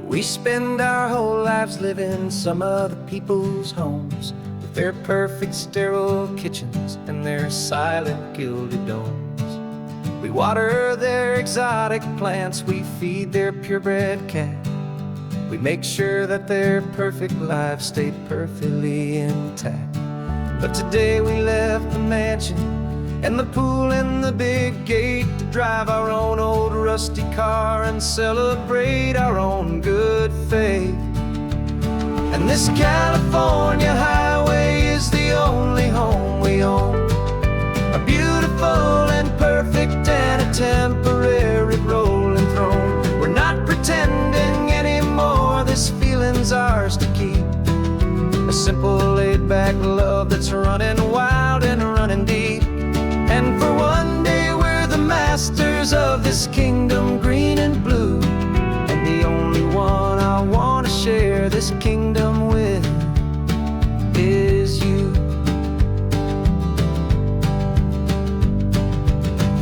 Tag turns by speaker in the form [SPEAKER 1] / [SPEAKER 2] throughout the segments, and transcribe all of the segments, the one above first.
[SPEAKER 1] We spend our whole lives living in some other people's homes, with their perfect sterile kitchens and their silent gilded domes. We water their exotic plants, we feed their purebred cat. We make sure that their perfect lives stay perfectly intact. But today we left the mansion and the pool and the big gate to drive our own old rusty car and celebrate our own good faith. And this California highway is the only home we own, a beautiful and perfect and a temporary rolling throne. We're not pretending anymore, this feeling's ours to keep, a simple laid-back love that's running wild and running deep. And for one day we're the masters of this kingdom green and blue, and the only one I want to share this kingdom with is you.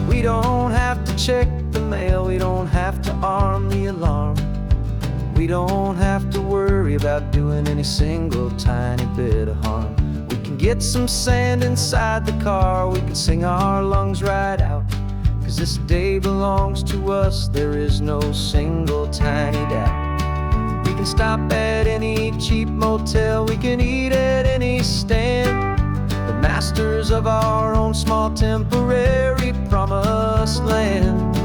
[SPEAKER 1] We don't have to check the mail, we don't have to arm the alarm, we don't have to worry about doing any single tiny bit of harm. We can get some sand inside the car, we can sing our lungs right out, 'cause this day belongs to us, there is no single tiny doubt. We can stop at any cheap motel, we can eat at any stand, the masters of our own small temporary promised land.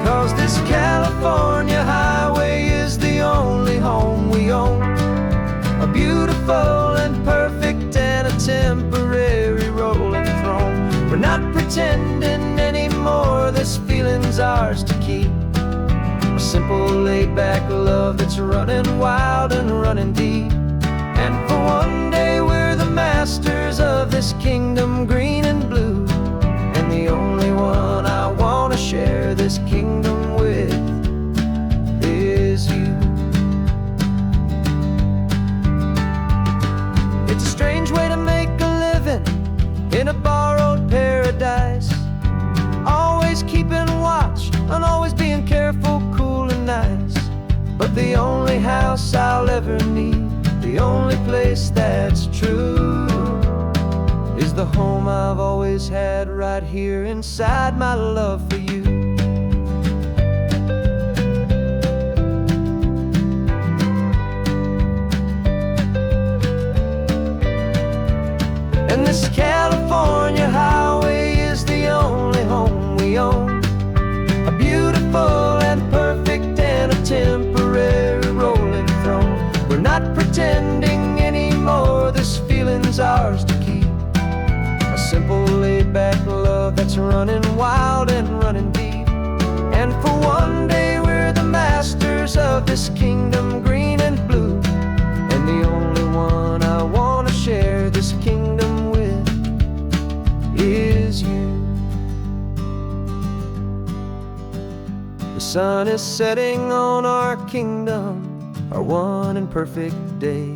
[SPEAKER 1] 'Cause this California highway is the only home we own, a beautiful and perfect and a temporary rolling throne. We're not pretending anymore, this feeling's ours to keep, a simple laid-back love that's running wild and running deep. And for one day we're the masters of this kingdom green and blue, and the only one I want to share this kingdom with is you. It's a strange way to make a living in a borrowed paradise, always keeping watch and always being careful, cool and nice. But the only house I'll ever need, the only place that's true, is the home I've always had right here inside my love for you. And this California highway is the only home we own, a beautiful and perfect and a temporary rolling throne. We're not pretending anymore, this feeling's ours to keep, a simple laid-back love that's running wild and running deep. And for one day we're the masters of this kingdom green and blue, and the only one I want to share this kingdom with is you. The sun is setting on our kingdom, our one and perfect day.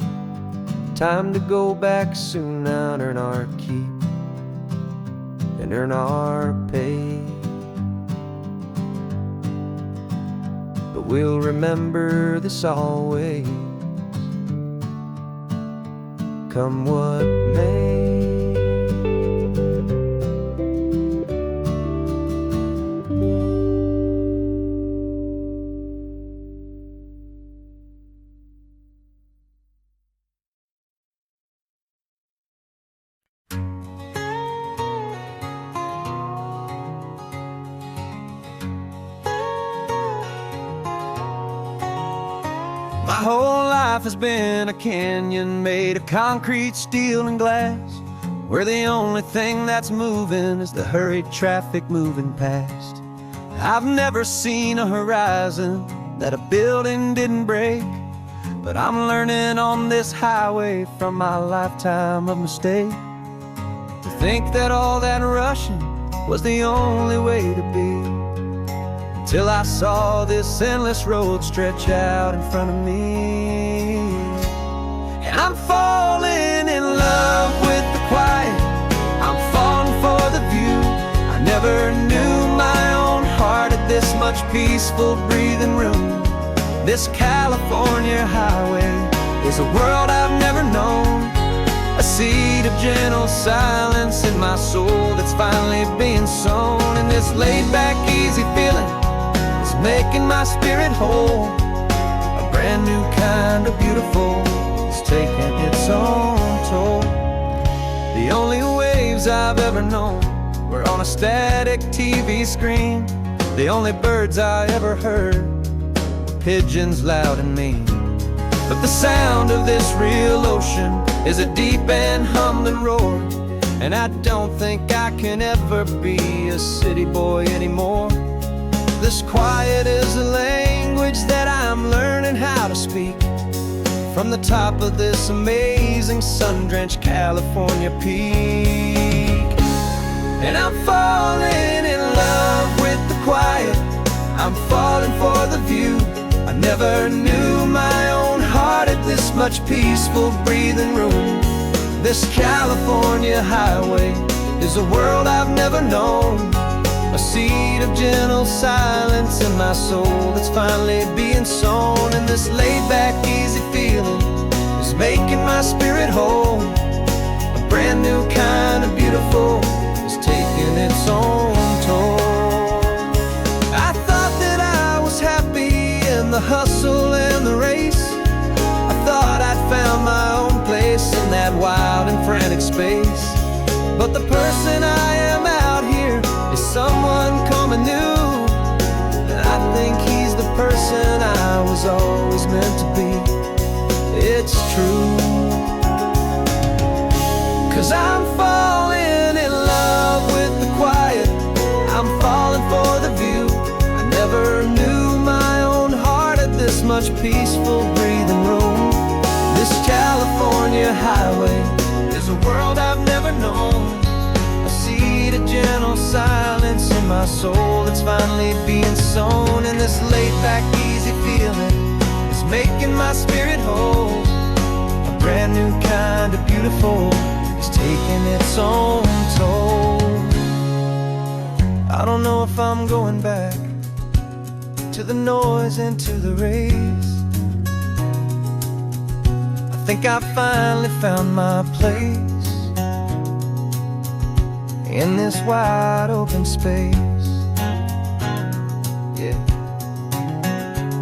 [SPEAKER 1] Time to go back soon now and earn our keep and earn our pay. But we'll remember this always, come what may. My whole life has been a canyon made of concrete, steel, and glass, where the only thing that's moving is the hurried traffic moving past. I've never seen a horizon that a building didn't break, but I'm learning on this highway from my lifetime of mistakes to think that all that rushing was the only way to be, till I saw this endless road stretch out in front of me. And I'm falling in love with the quiet, I'm falling for the view. I never knew my own heart had this much peaceful breathing room. This California highway is a world I've never known, a seed of gentle silence in my soul that's finally being sown. And this laid-back, easy feeling is making my spirit whole. A brand new kind of beautiful is taking its own toll. The only waves I've ever known were on a static TV screen. The only birds I ever heard were pigeons loud and mean. But the sound of this real ocean is a deep and humbling roar, and I don't think I can ever be a city boy anymore. This quiet is a language that I'm learning how to speak from the top of this amazing sun-drenched California peak. And I'm falling in love with the quiet, I'm falling for the view. I never knew my own heart had this much peaceful breathing room. This California highway is a world I've never known, a seed of gentle silence in my soul that's finally being sown. And this laid-back, easy feeling is making my spirit whole. A brand new kind of beautiful is taking its own toll. I thought that I was happy in the hustle and the race. I thought I'd found my own place in that wild and frantic space. But the person I am out here is someone coming new, and I think he's the person I was always meant to be. It's true, 'cause I'm falling in love with the quiet, I'm falling for the view. I never knew my own heart had this much peaceful breathing room. This California highway is a world I've never known, a seed of gentle silence in my soul that's finally being sown. And this laid-back, easy feeling is making my spirit whole. A brand new kind of beautiful is taking its own toll. I don't know if I'm going back to the noise and to the race. I think I finally found my place in this wide open space. Yeah,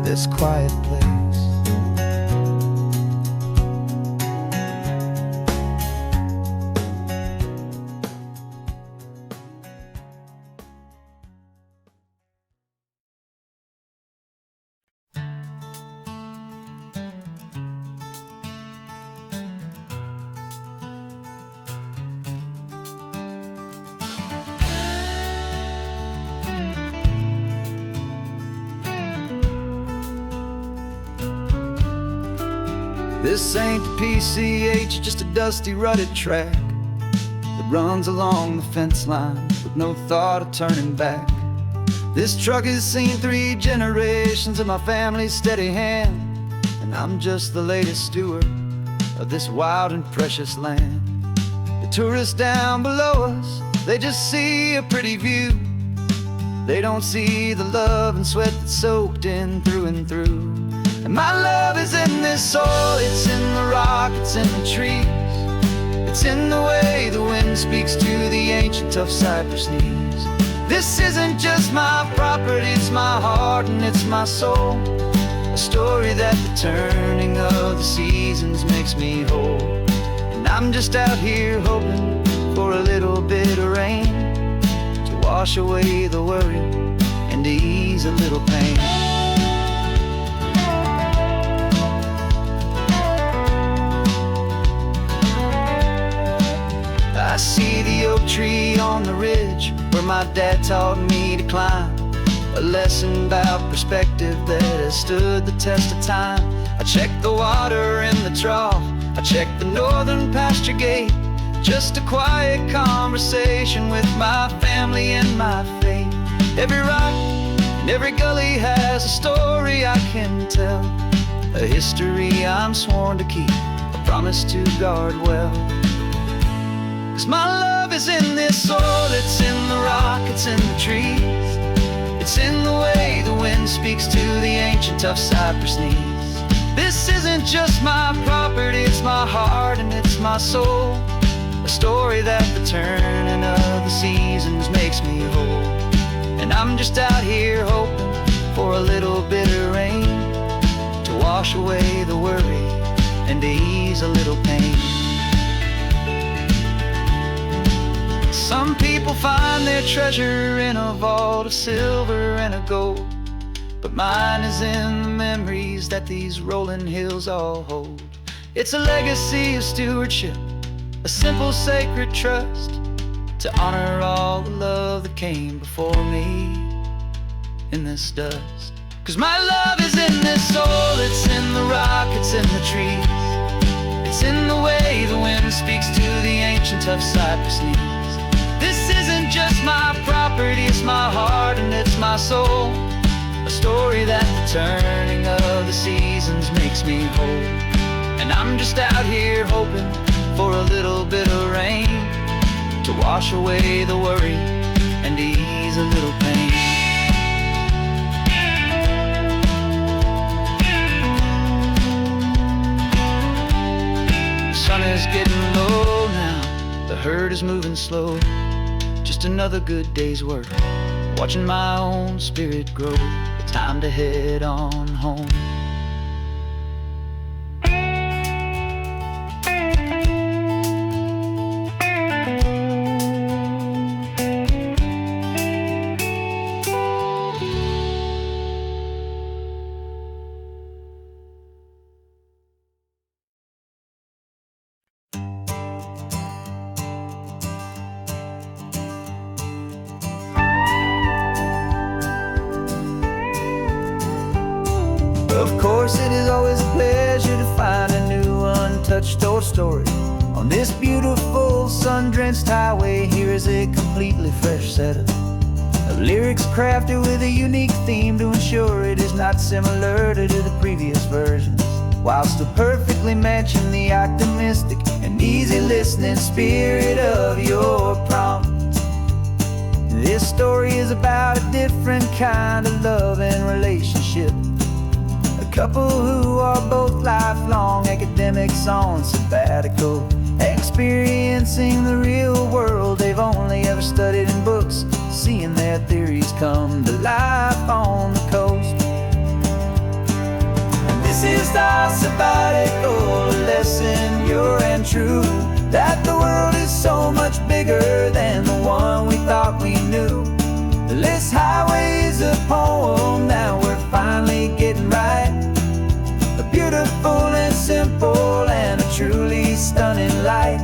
[SPEAKER 1] this quiet place. This ain't the PCH, just a dusty, rutted track that runs along the fence line with no thought of turning back. This truck has seen 3 generations of my family's steady hand, and I'm just the latest steward of this wild and precious land. The tourists down below us, they just see a pretty view. They don't see the love and sweat that's soaked in through and through. And my love is in this soil, it's in the rock, it's in the trees. It's in the way the wind speaks to the ancient tough cypress knees. This isn't just my property, it's my heart and it's my soul. A story that the turning of the seasons makes me whole. And I'm just out here hoping for a little bit of rain to wash away the worry and to ease a little pain. I see the oak tree on the ridge where my dad taught me to climb, a lesson about perspective that has stood the test of time. I check the water in the trough, I check the northern pasture gate, just a quiet conversation with my family and my faith. Every rock and every gully has a story I can tell, a history I'm sworn to keep, a promise to guard well. 'Cause my love is in this soil, it's in the rock, it's in the trees. It's in the way the wind speaks to the ancient tough cypress knees. This isn't just my property, it's my heart and it's my soul. A story that the turning of the seasons makes me whole. And I'm just out here hoping for a little bit of rain to wash away the worry and to ease a little pain. Some people find their treasure in a vault of silver and a gold, but mine is in the memories that these rolling hills all hold. It's a legacy of stewardship, a simple sacred trust, to honor all the love that came before me in this dust. 'Cause my love is in this soul, it's in the rock, it's in the trees. It's in the way the wind speaks to the ancient tough cypress knees. This isn't just my property, it's my heart and it's my soul. A story that the turning of the seasons makes me whole. And I'm just out here hoping for a little bit of rain to wash away the worry and ease a little pain. The sun is getting low now, the herd is moving slow. Just another good day's work, watching my own spirit grow. Time to head on home. Of course, it is always a pleasure to find a new untouched old story. On this beautiful sun-drenched highway, here is a completely fresh set of lyrics crafted with a unique theme to ensure it is not similar to the previous versions, while still perfectly matching the optimistic and easy listening spirit of your prompt. This story is about a different kind of love and relationship. A couple who are both lifelong academics on sabbatical, experiencing the real world they've only ever studied in books, seeing their theories come to life on the coast. And this is our sabbatical lesson, pure and true, that the world is so much bigger than the one we thought we knew. This highway is a poem that we're finally getting right. A beautiful and simple and a truly stunning light.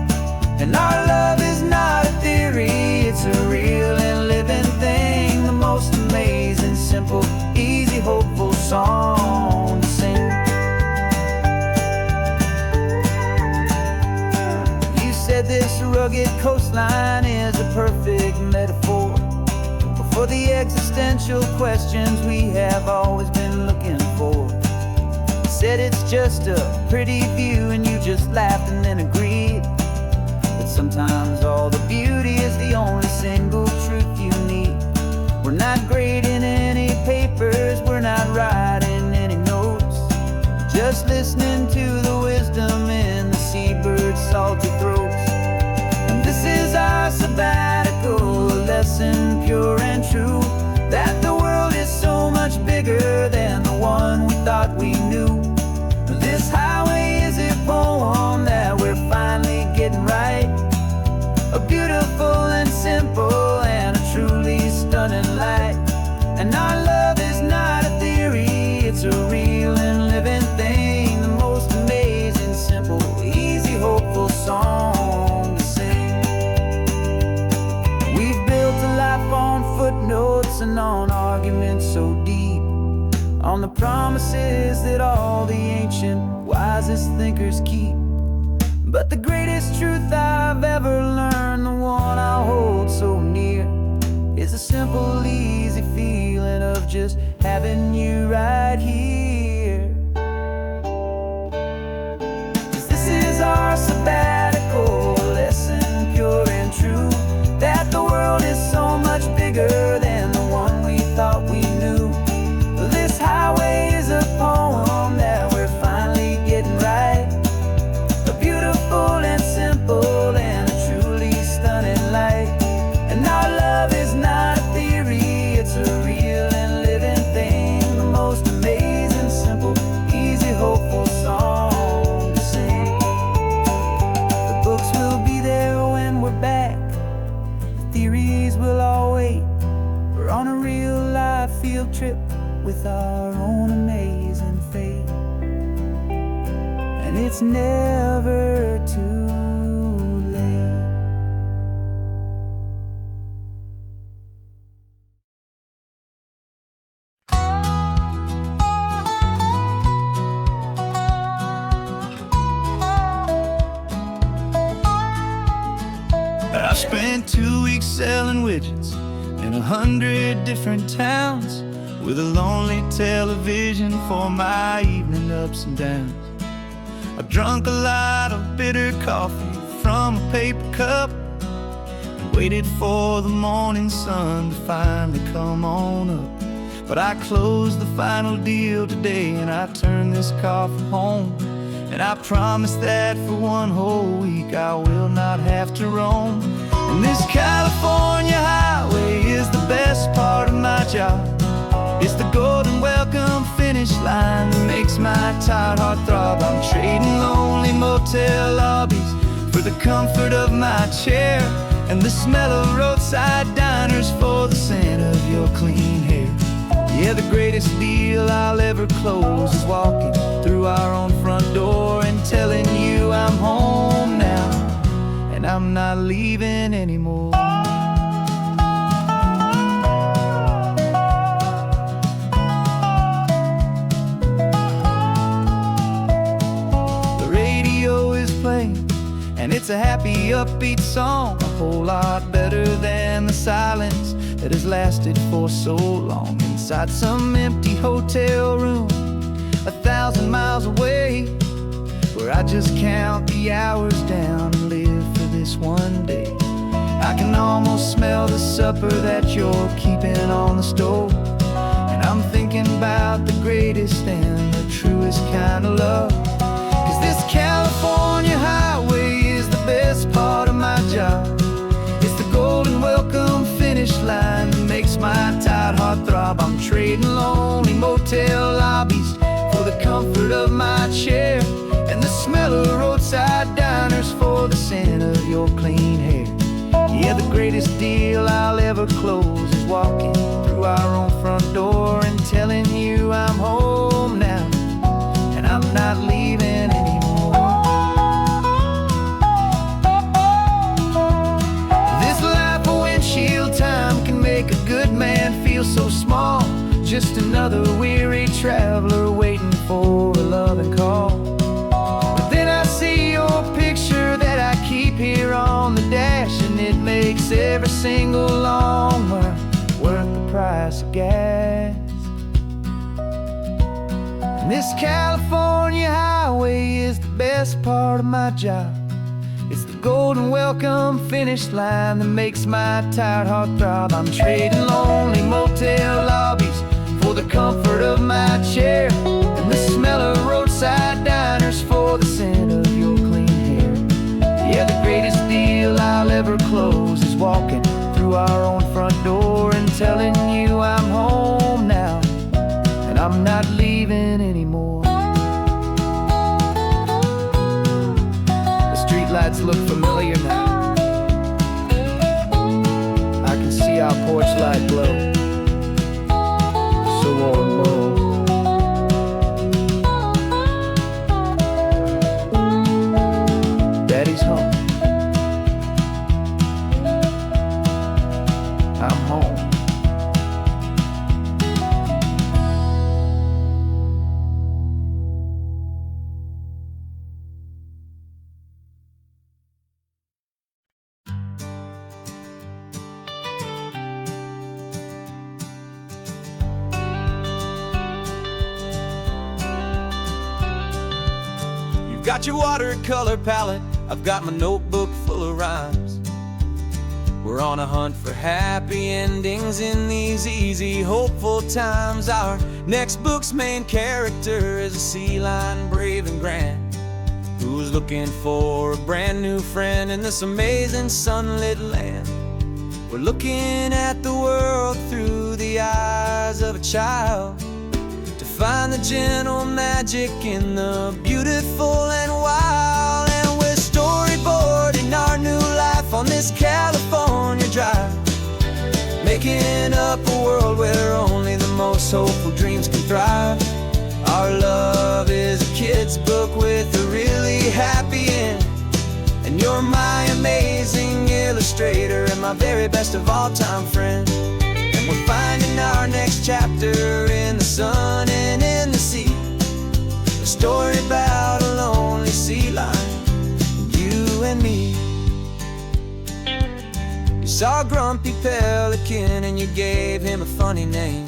[SPEAKER 1] And our love is not a theory, it's a real and living thing. The most amazing, simple, easy, hopeful song to sing. You said this rugged coastline is a perfect metaphor for the existential questions we have always been looking for. You said it's just a pretty view and you just laughed and then agreed. But sometimes all the beauty is the only single truth you need. We're not grading any papers, we're not writing any notes, just listening to the wisdom in the seabird's salty throats. And this is our sabbatical lesson, pure and true, that the world is so much bigger than the one we thought we knew. This highway is a poem that we're finally getting right. A beautiful and simple and a truly stunning light. And our love is not a theory, it's a real and living thing. The most amazing, simple, easy, hopeful song to sing. We've built a life on footnotes and on arguments so deep, on the promises that all the ancient, wisest thinkers keep. But the greatest truth I've ever learned, the one I hold so near, is a simple, easy feeling of just having you right here. 'Cause this is our sabbatical lesson, pure and true, that the world is so much bigger than the one we thought we knew. field trip with our own amazing fate. And it's never too late. I spent 2 weeks selling widgets in 100 different towns, with a lonely television for my evening ups and downs. I've drunk a lot of bitter coffee from a paper cup, and waited for the morning sun to finally come on up. But I closed the final deal today, and I turned this car for home. And I promise that for one whole week I will not have to roam. And this California highway is the best part of my job. It's the golden welcome finish line that makes my tired heart throb. I'm trading lonely motel lobbies for the comfort of my chair, and the smell of roadside diners for the scent of your clean hair. Yeah, the greatest deal I'll ever close is walking through our own front door and telling you I'm home now, and I'm not leaving anymore. The radio is playing, and it's a happy, upbeat song, a whole lot better than the silence that has lasted for so long. Inside some empty hotel room 1,000 miles away, where I just count the hours down and live for this one day. I can almost smell the supper that you're keeping on the stove, and I'm thinking about the greatest and the truest kind of love. 'Cause this California highway is the best part of my job. It's the golden welcome finish line that makes my tired heart throb. I'm trading lonely motel lobbies for the comfort of my chair, and the smell of roadside diners for the scent of your clean hair. Yeah, the greatest deal I'll ever close is walking through our own front door and telling you I'm home now, and I'm not leaving anymore. This life of windshield time can make a good man feel so small, just another weary traveler waiting for a loving call. But then I see your picture that I keep here on the dash, and it makes every single long mile worth the price of gas. And this California highway is the best part of my job. It's the golden welcome finish line that makes my tired heart throb. I'm trading lonely motel lobbies for the comfort of my chair, and the smell of roadside diners for the scent of your clean hair. Yeah, the greatest deal I'll ever close is walking through our own front door and telling you I'm home now, and I'm not leaving anymore. The streetlights look familiar now. I can see our porch light glow, so warm, low. Daddy's home. I'm home. Got your watercolor palette, I've got my notebook full of rhymes. We're on a hunt for happy endings in these easy, hopeful times. Our next book's main character is a sea lion, brave and grand, who's looking for a brand new friend in this amazing sunlit land. We're looking at the world through the eyes of a child, find the gentle magic in the beautiful and wild. And we're storyboarding our new life on this California drive, making up a world where only the most most hopeful dreams can thrive. Our love is a kid's book with a really happy end, and you're my amazing illustrator and my very best of all-time friend. And we're finding our next chapter in the sun and in the sea, a story about a lonely sea lion, you and me. You saw a grumpy pelican and you gave him a funny name,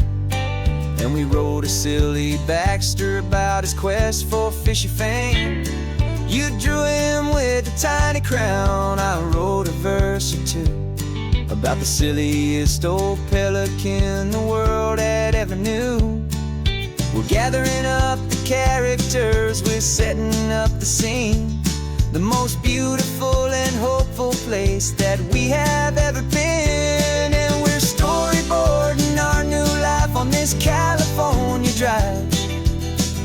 [SPEAKER 1] and we wrote a silly Baxter about his quest for fishy fame. You drew him with a tiny crown, I wrote a verse or two about the silliest old pelican the world had ever knew. We're gathering up the characters, we're setting up the scene, the most beautiful and hopeful place that we have ever been. And we're storyboarding our new life on this California drive,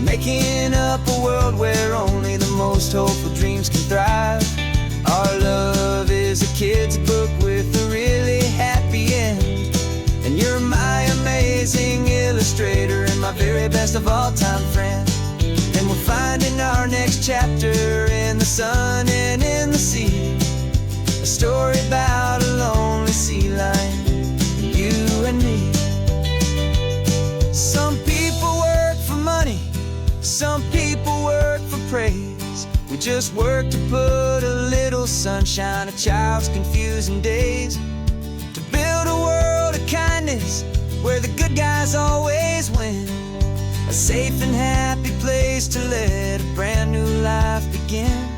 [SPEAKER 1] making up a world where only the most hopeful dreams can thrive. Our love is a kid's book with a really happy end, and you're my amazing illustrator and my very best of all-time friend. And we're finding our next chapter in the sun and in the sea, a story about a lonely sea lion, you and me. Some people work for money, some people work for praise. We just work to put a little sunshine in a child's confusing days, to build a world of kindness where the good guys always win, a safe and happy place to let a brand new life begin.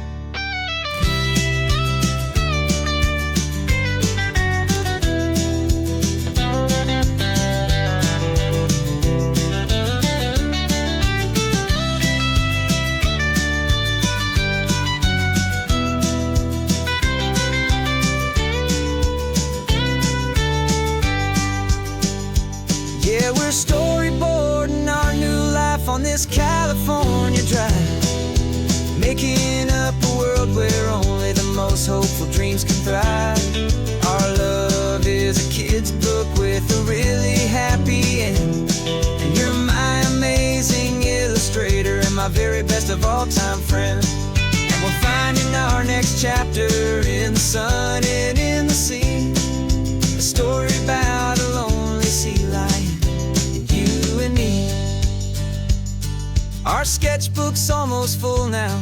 [SPEAKER 1] Yeah, we're storyboarding our new life on this California drive, making up a world where only the most hopeful dreams can thrive. Our love is a kid's book with a really happy end, and you're my amazing illustrator and my very best of all-time friend. And we're finding our next chapter in the sun and in the sea, a story about a lonely sea lion, you and me. Our sketchbook's almost full now,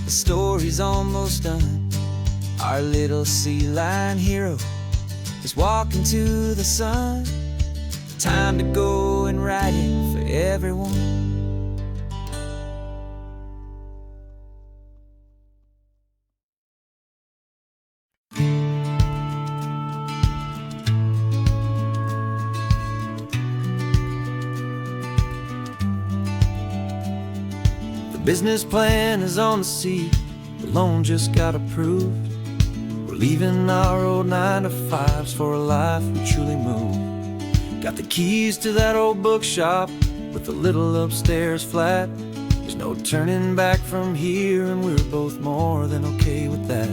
[SPEAKER 1] the story's almost done. Our little sea lion hero is walking to the sun. Time to go and write it for everyone. The business plan is on the seat, the loan just got approved. We're leaving our old 9-to-5s for a life we truly move. Got the keys to that old bookshop with the little upstairs flat. There's no turning back from here, and we're both more than okay with that.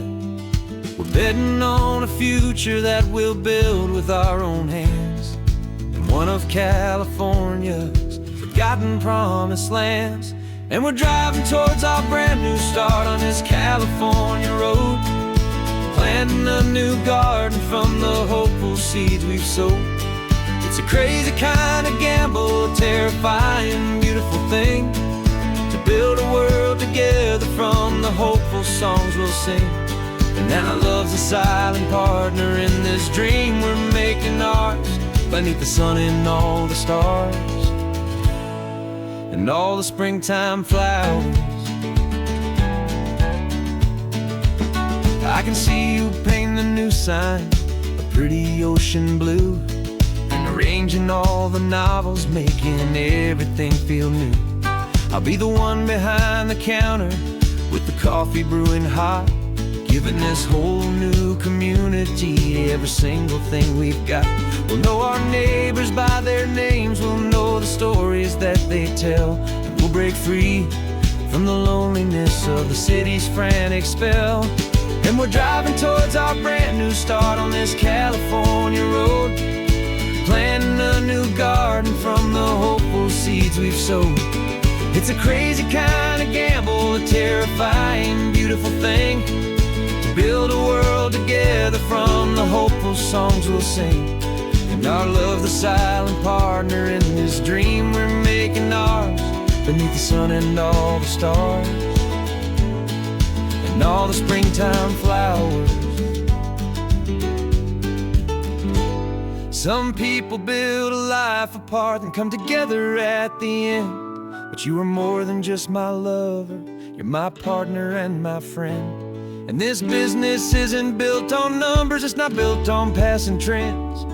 [SPEAKER 1] We're betting on a future that we'll build with our own hands, in one of California's forgotten promised lands. And we're driving towards our brand new start on this California road, planting a new garden from the hopeful seeds we've sowed. It's a crazy kind of gamble, a terrifying, beautiful thing, to build a world together from the hopeful songs we'll sing. And now love's a silent partner in this dream we're making ours, beneath the sun and all the stars and all the springtime flowers. I can see you painting a new sign, a pretty ocean blue, and arranging all the novels, making everything feel new. I'll be the one behind the counter with the coffee brewing hot, giving this whole new community every single thing we've got. We'll know our neighbors by their names, we'll know the stories that they tell, and we'll break free from the loneliness of the city's frantic spell. And we're driving towards our brand new start on this California road, planting a new garden from the whole seeds we've sowed. It's a crazy kind of gamble, a terrifying, beautiful thing, to build a world together from the hopeful songs we'll sing. And our love, the silent partner in this dream we're making ours, beneath the sun and all the stars, and all the springtime flowers. Some people build a life apart and come together at the end, but you are more than just my lover, you're my partner and my friend. And this business isn't built on numbers, it's not built on passing trends.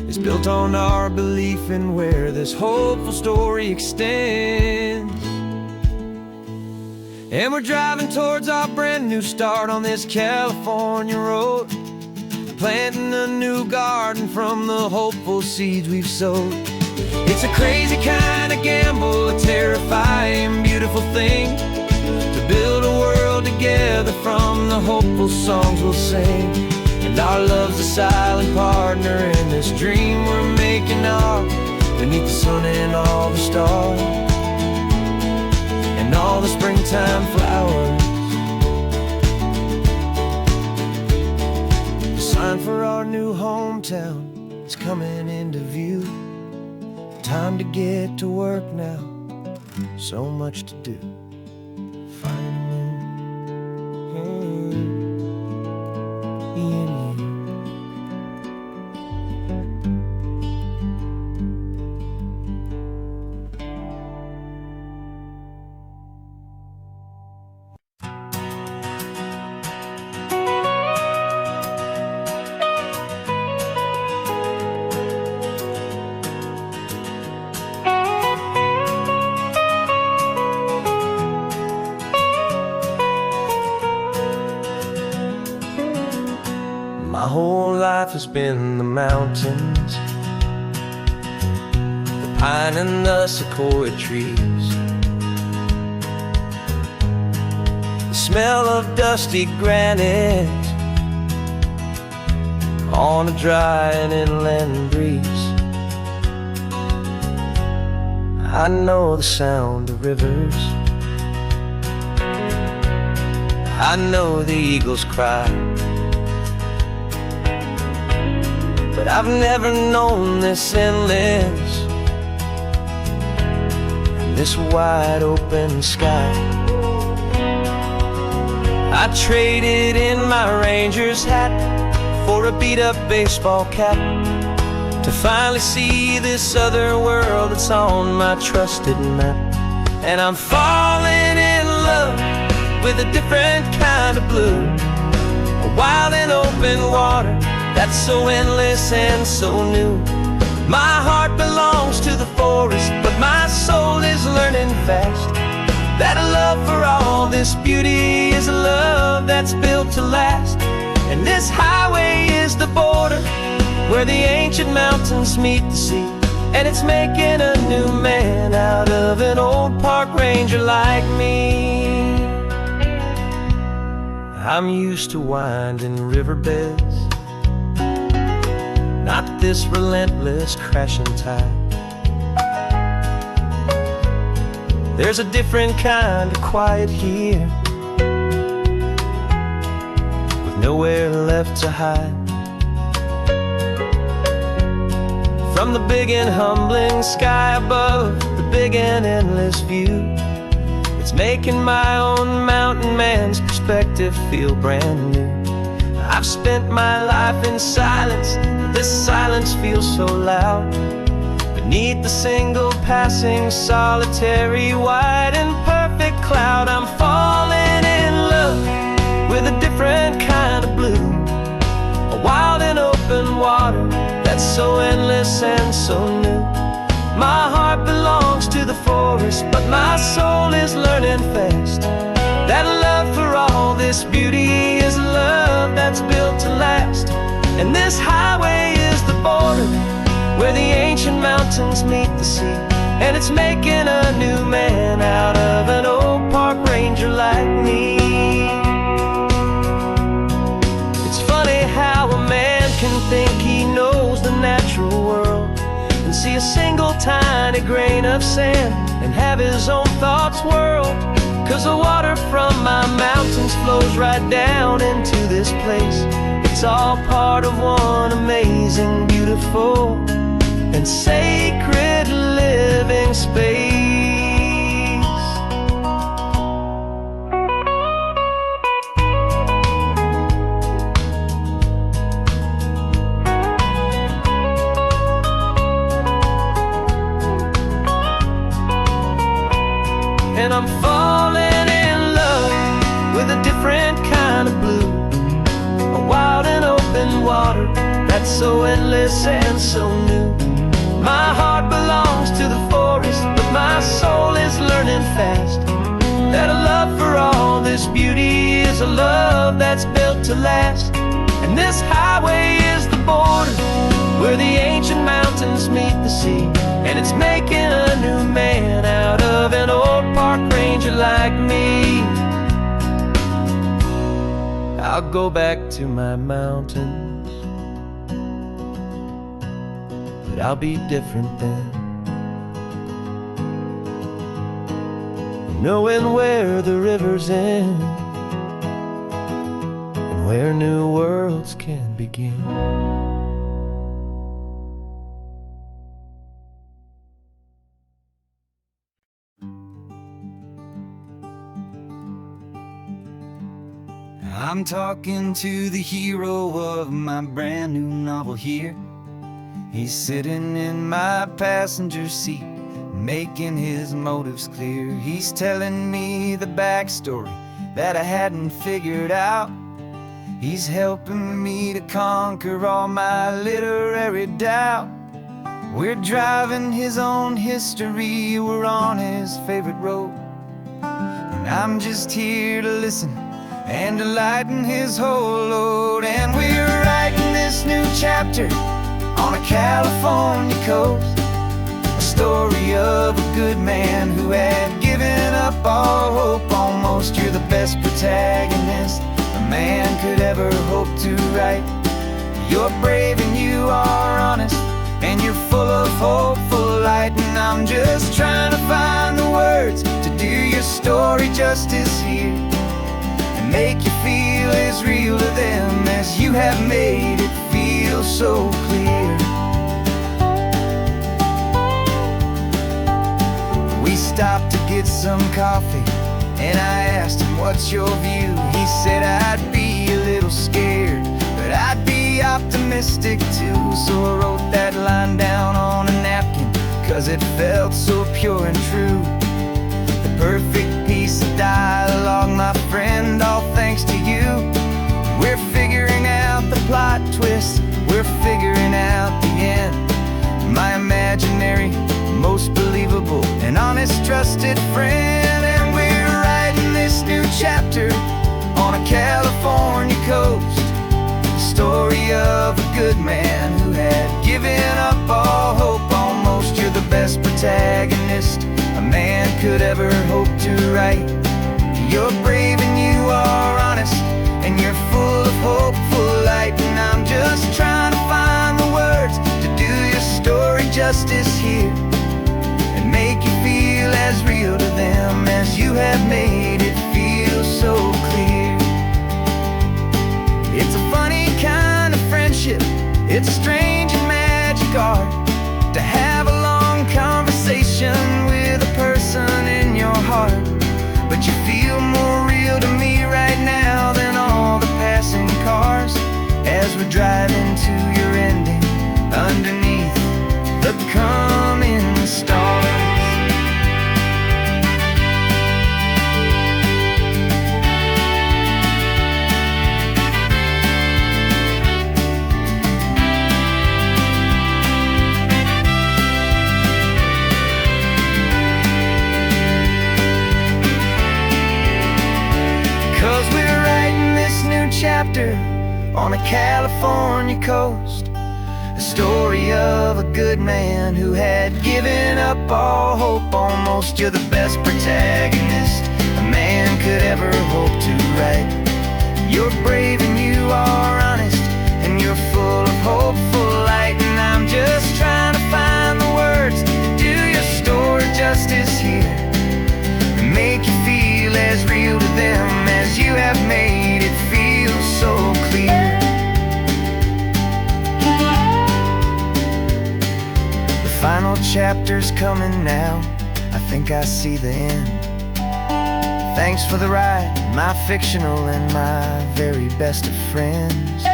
[SPEAKER 1] It's built on our belief in where this hopeful story extends. And we're driving towards our brand new start on this California road, planting a new garden from the hopeful seeds we've sowed. It's a crazy kind of gamble, a terrifying, beautiful thing, to build a world together from the hopeful songs we'll sing. And our love's a silent partner in this dream we're making ours, beneath the sun and all the stars, and all the springtime flowers. The sign for our new hometown is coming into view. Time to get to work now, so much to do. Finding in you. My whole life has been the mountains, the pine and the sequoia trees, the smell of dusty granite on a dry and inland breeze. I know the sound of rivers, I know the eagles cry, but I've never known this endless and this wide open sky. I traded in my Ranger's hat for a beat-up baseball cap, to finally see this other world that's on my trusted map. And I'm falling in love with a different kind of blue, a wild and open water that's so endless and so new. My heart belongs to the forest, but my soul is learning fast that a love for all this beauty is a love that's built to last. And this highway is the border where the ancient mountains meet the sea, and it's making a new man out of an old park ranger like me. I'm used to winding riverbeds, not this relentless crashing tide. There's a different kind of quiet here, with nowhere left to hide. From the big and humbling sky above, the big and endless view, it's making my own mountain man's perspective feel brand new. I've spent my life in silence, but this silence feels so loud. Beneath the single passing solitary white and perfect cloud, I'm falling in love with a different kind of blue, a wild and open water that's so endless and so new. My heart belongs to the forest, but my soul is learning fast that love for all this beauty is a love that's built to last. And this highway is the border where the ancient mountains meet the sea, and it's making a new man out of an old park ranger like me. It's funny how a man can think he knows the natural world and see a single time tiny grain of sand and have his own thoughts whirl. 'Cause the water from my mountains flows right down into this place. It's all part of one amazing, beautiful, and sacred living space. And I'm falling in love with a different kind of blue, a wild and open water that's so endless and so new. My heart belongs to the forest, but my soul is learning fast that a love for all this beauty is a love that's built to last. And this highway is the border where the ancient mountains meet the sea, and it's making a new man out of an old park ranger like me. I'll go back to my mountains, but I'll be different then, knowing where the rivers end and where new worlds can begin.
[SPEAKER 2] I'm talking to the hero of my brand new novel here. He's sitting in my passenger seat, making his motives clear. He's telling me the backstory that I hadn't figured out. He's helping me to conquer all my literary doubt. We're driving his own history, we're on his favorite road, and I'm just here to listen and to lighten his whole load. And we're writing this new chapter on a California coast, a story of a good man who had given up all hope almost. You're the best protagonist a man could ever hope to write. You're brave and you are honest, and you're full of hopeful light. And I'm just trying to find the words to do your story justice here, make you feel as real to them as you have made it feel so clear. We stopped to get some coffee, and I asked him, what's your view? He said, I'd be a little scared, but I'd be optimistic too. So I wrote that line down on a napkin, 'cause it felt so pure and true. The perfect piece of dialogue, my friend, all thanks to you. We're figuring out the plot twist, we're figuring out the end. My imaginary, most believable and honest trusted friend. And we're writing this new chapter on a California coast, the story of a good man who had given up all hope almost. You're the best protagonist a man could ever hope to write. You're brave and you are honest, and you're full of hopeful light. And I'm just trying to find the words to do your story justice here, and make you feel as real to them as you have made it feel so clear. It's a funny kind of friendship, it's strange and magic art to have a long conversation with a person in your heart. But you feel more real to me right now than all the passing cars, as we're driving to your ending underneath the coming stars. 'Cause we're writing this new chapter on a California coast, a story of a good man who had given up all hope almost. You're the best protagonist a man could ever hope to write. You're brave and you are honest, and you're full of hopeful light. And I'm just trying to find the words to do your final chapter's coming now. I think I see the end. Thanks for the ride, my fictional and my very best of friends.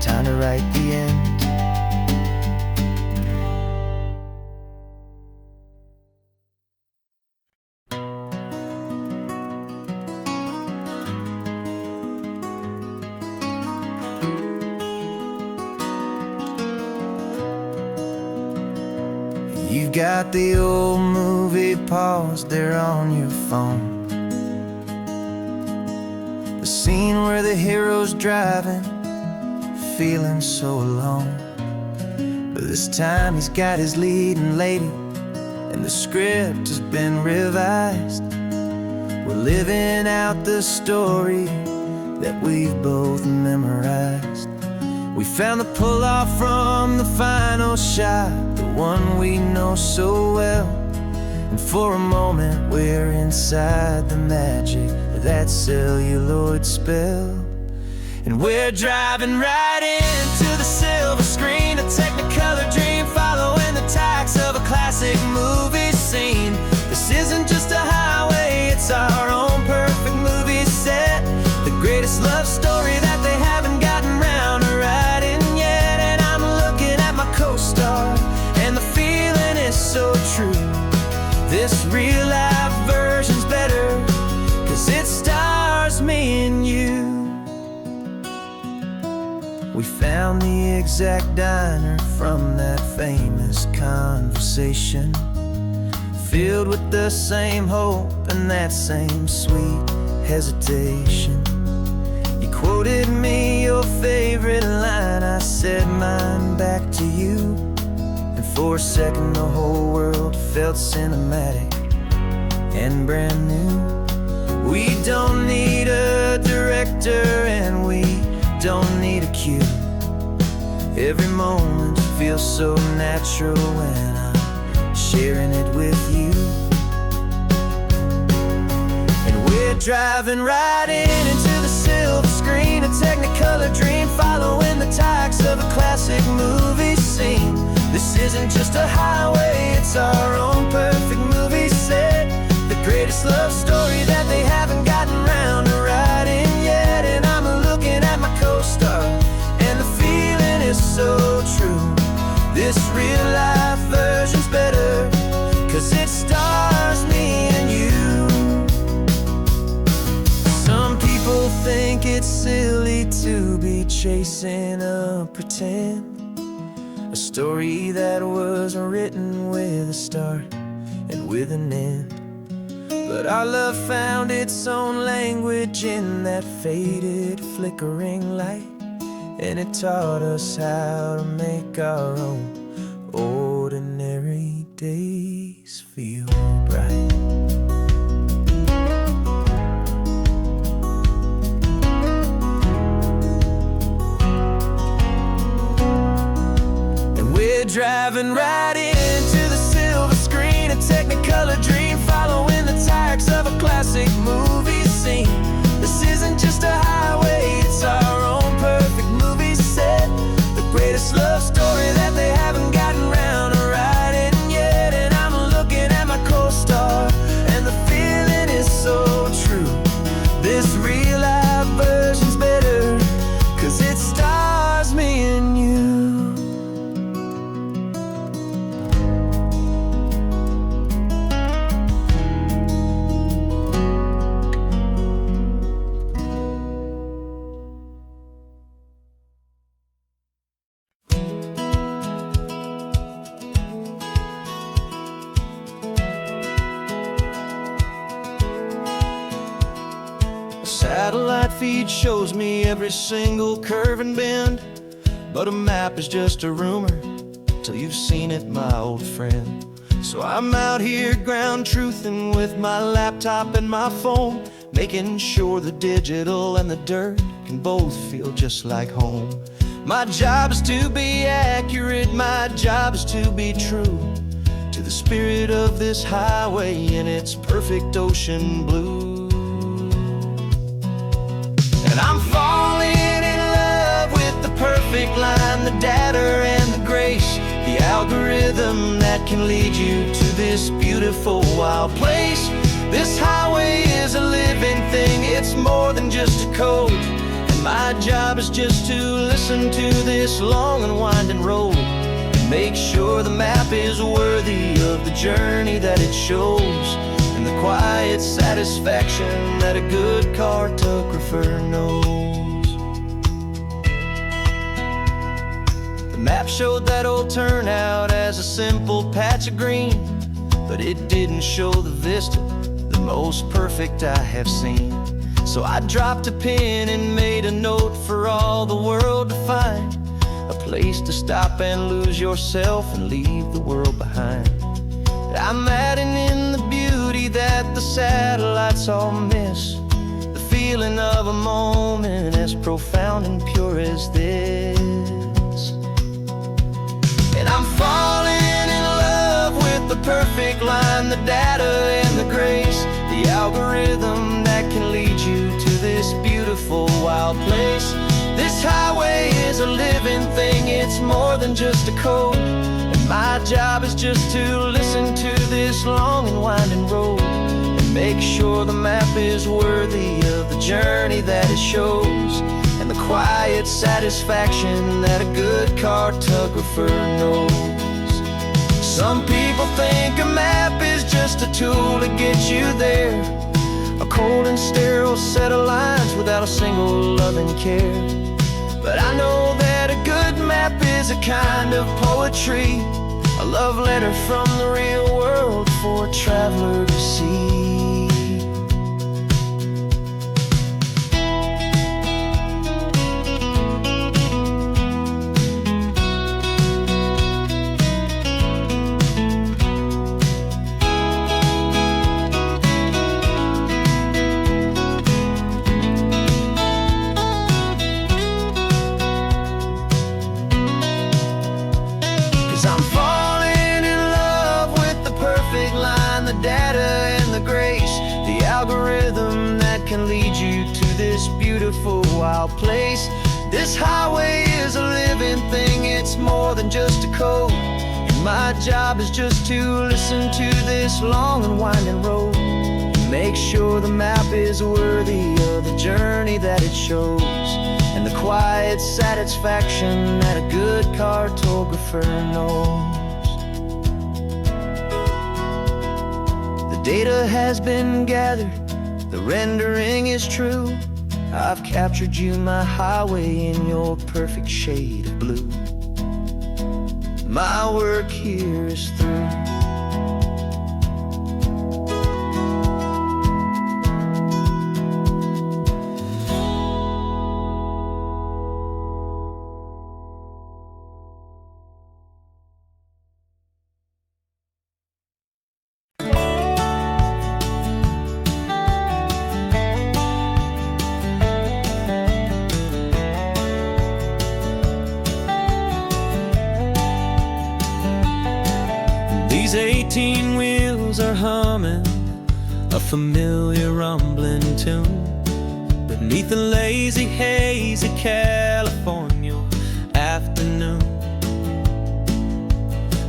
[SPEAKER 2] Time to write the end. You've got the old movie paused there on your phone, the scene where the hero's driving, feeling so alone. But this time he's got his leading lady, and the script has been revised. We're living out the story that we've both memorized. We found the pull-off from the final shot, the one we know so well. And for a moment we're inside the magic of that celluloid spell. And we're driving right into the silver screen, a technicolor dream following the tacks of a classic movie scene. This isn't just a highway, it's our own perfect movie set, the greatest love story that they haven't gotten round to writing yet. And I'm looking at my co-star, and the feeling is so true. This real life version's better, 'cause it stars me and you. We found the exact diner from that famous conversation, filled with the same hope and that same sweet hesitation. You quoted me your favorite line, I said mine back to you. And for a second the whole world felt cinematic and brand new. We don't need a director and we don't need a cue. Every moment feels so natural when I'm sharing it with you. And we're driving right into the silver screen, a technicolor dream following the tacks of a classic movie scene. This isn't just a highway, it's our own perfect movie set, the greatest love story that they haven't gotten round to writing yet. And I'm looking at my co-star, and the feeling is so true. This real life version's better, 'cause it stars me and you. Some people think it's silly to be chasing a pretend, a story that was written with a start and with an end. But our love found its own language in that faded, flickering light, and it taught us how to make our own ordinary days feel bright. And we're driving right into the silver screen, a technicolor dream following the tacks of a classic movie scene. This isn't just a highway, it's our own perfect movie set, the greatest love story that they haven't gotten round to writing yet. And I'm looking at my co-star, and the feeling is so true. This real life version's better, 'cause it stars me and you. Satellite feed shows me every single curve and bend, but a map is just a rumor till you've seen it, my old friend. So I'm out here ground truthing with my laptop and my phone, making sure the digital and the dirt can both feel just like home. My job is to be accurate, my job is to be true to the spirit of this highway in its perfect ocean blue. And I'm falling in love with the perfect line, the data and the grace, the
[SPEAKER 1] algorithm that can lead you to this beautiful wild place. This highway is a living thing, it's more than just a code. And my job is just to listen to this long and winding road and make sure the map is worthy of the journey that it shows, and the quiet satisfaction that a good cartographer knows. The map showed that old turnout as a simple patch of green, but it didn't show the vista, the most perfect I have seen. So I dropped a pin and made a note for all the world to find, a place to stop and lose yourself and leave the world behind. I'm adding in the beauty that the satellites all miss, the feeling of a moment as profound and pure as this. And I'm falling in love with the perfect line, the data and the grace, the algorithm that can lead you to this beautiful wild place. This highway is a living thing, it's more than just a code. And my job is just to listen to this long and winding road and make sure the map is worthy of the journey that it shows, and the quiet satisfaction that a good cartographer knows. Some people think a map is just a tool to get you there, a cold and sterile set of lines without a single loving care. But I know that a good map is a kind of poetry, a love letter from the real world for a traveler to see. I'm falling in love with the perfect line, the data and the grace, the algorithm that can lead you to this beautiful wild place. This highway is a living thing, it's more than just a code. And my job is just to listen to this long and winding road and make sure the map is worthy of the journey that it shows, and the quiet satisfaction that a good cartographer knows. The data has been gathered, the rendering is true. I've captured you, my highway, in your perfect shade of blue. My work here is through. These 18 wheels are humming a familiar rumbling tune beneath the lazy haze of California afternoon.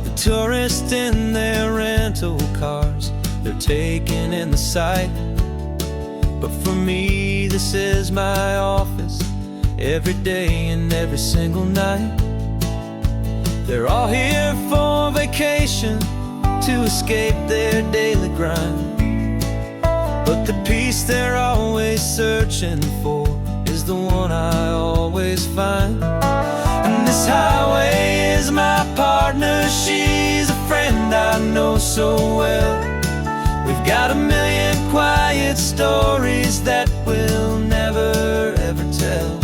[SPEAKER 1] The tourists in their rental cars, they're taking in the sight. But for me, this is my office, every day and every single night. They're all here for vacation, to escape their daily grind. But the peace they're always searching for is the one I always find. And this highway is my partner, she's a friend I know so well. We've got a million quiet stories that we'll never ever tell.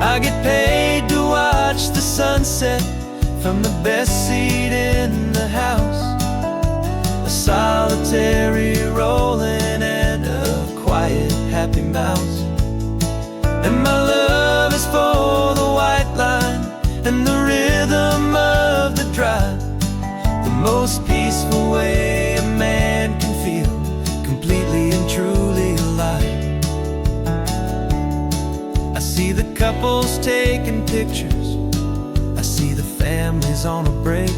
[SPEAKER 1] I get paid to watch the sunset from the best seat in the house, a solitary rolling and a quiet happy mouse. And my love is for the white line and the rhythm of the drive, the most peaceful way a man can feel completely and truly alive. I see the couples taking pictures, I see the family family's on a break,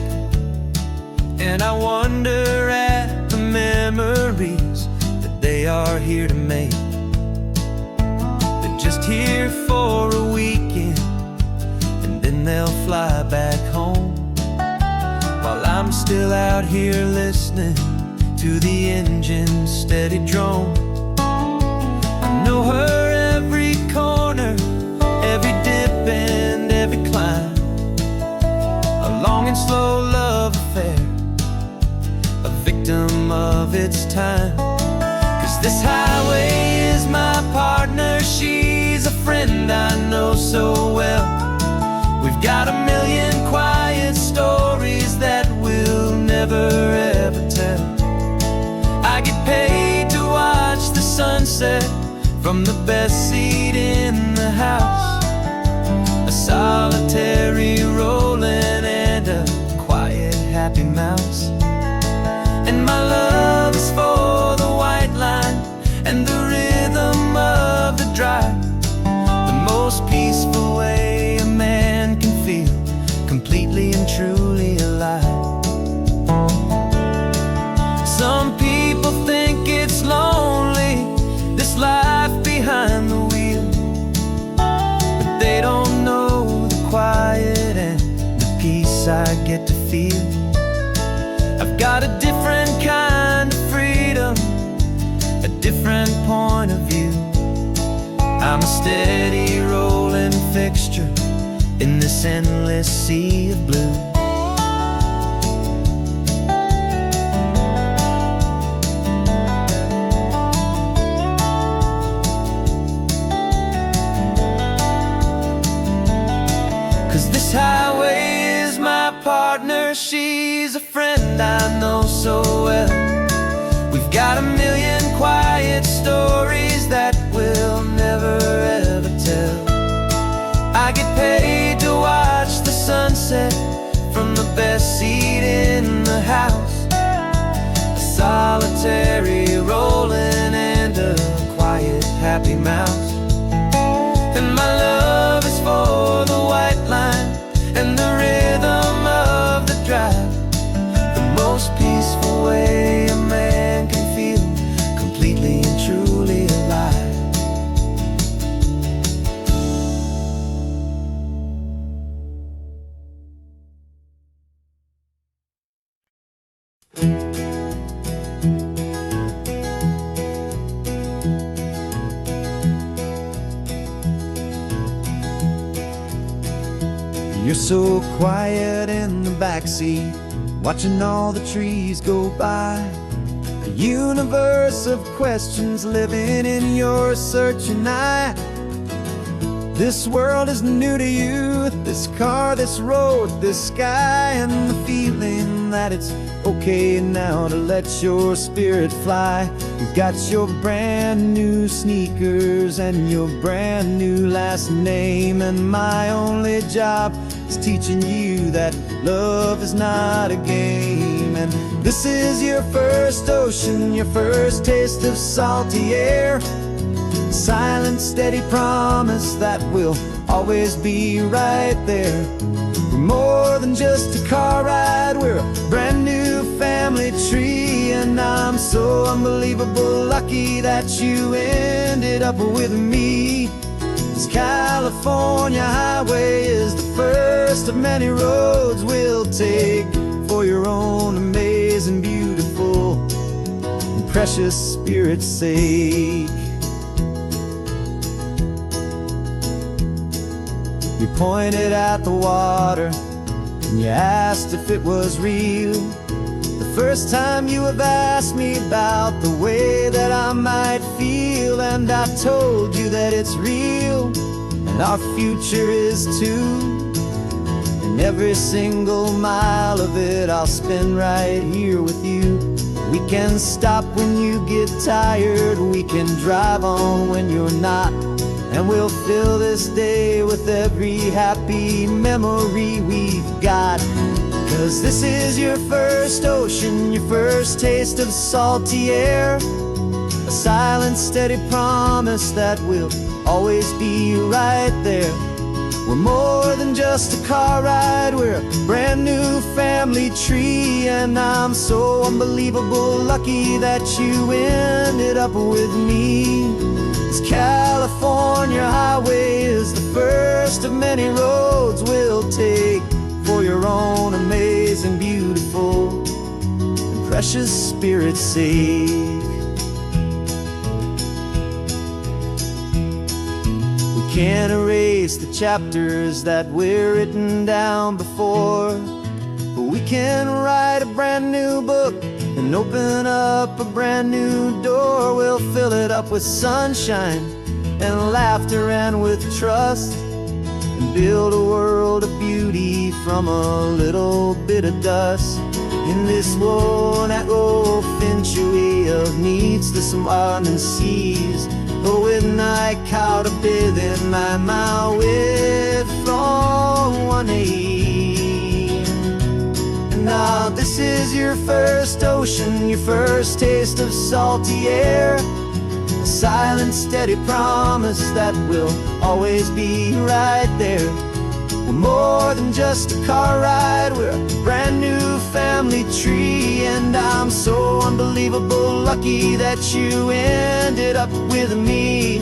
[SPEAKER 1] and I wonder at the memories that they are here to make. They're just here for a weekend, and then they'll fly back home, while I'm still out here listening to the engine's steady drone. I know her every corner, every dip and every climb, a long and slow love affair, a victim of its time. 'Cause this highway is my partner, she's a friend I know so well. We've got a million quiet stories that we'll never ever tell. I get paid to watch the sunset from the best seat in the house, a solitary rolling and a quiet happy mouse. And my love is for the white line and the rhythm of the drive, the most peaceful way a man can feel completely and truly alive. Some people think it's lonely, this life behind the wheel, but they don't know the quiet and the peace I get to feel. I've got a different kind of freedom, a different point of view. I'm a steady rolling fixture in this endless sea of blue. 'Cause this highway is my partner, she's a friend I know so well. We've got a million quiet stories that we'll never ever tell. I get paid to watch the sunset from the best seat in the house, a solitary rolling and a quiet happy mouse. And my love is for the white line and the rhythm of the drive, the most peaceful way a man can feel completely and truly alive.
[SPEAKER 2] You're so quiet in the backseat, watching all the trees go by. A universe of questions living in your searching eye. This world is new to you, this car, this road, this sky, and the feeling that it's okay now to let your spirit fly. You've got your brand new sneakers and your brand new last name, and my only job is teaching you that love is not a game. And this is your first ocean, your first taste of salty air, silent, steady promise that we'll always be right there. We're more than just a car ride, we're a brand new family tree, and I'm so unbelievable lucky that you ended up with me. This California highway is the first of many roads we'll take for your own amazing, beautiful, and precious spirit's sake. You pointed at the water and you asked if it was real. The first time you have asked me about the way that I might feel, and I told you that it's real and our future is too. And every single mile of it I'll spend right here with you. We can stop when you get tired, we can drive on when you're not, and we'll fill this day with every happy memory we've got. 'Cause this is your first ocean, your first taste of salty air, a silent, steady promise that we'll always be right there.
[SPEAKER 1] We're more than just a car ride, we're a brand new family tree. And I'm so unbelievable lucky that you ended up with me. This California highway is the first of many roads we'll take for your own amazing, beautiful, and precious spirit's sake. We can't erase the chapters that we're written down before, but we can write a brand new book and open up a brand new door. We'll fill it up with sunshine and laughter and with trust, and build a world of beauty from a little bit of dust. In this world-out century of needs, the surrounding seas, but with night caught a bit in my way from one aim. And now this is your first ocean, your first taste of salty air, a silent, steady promise that we'll always be right there. We're more than just a car ride, we're a brand new family tree. And I'm so unbelievable lucky that you ended up with me.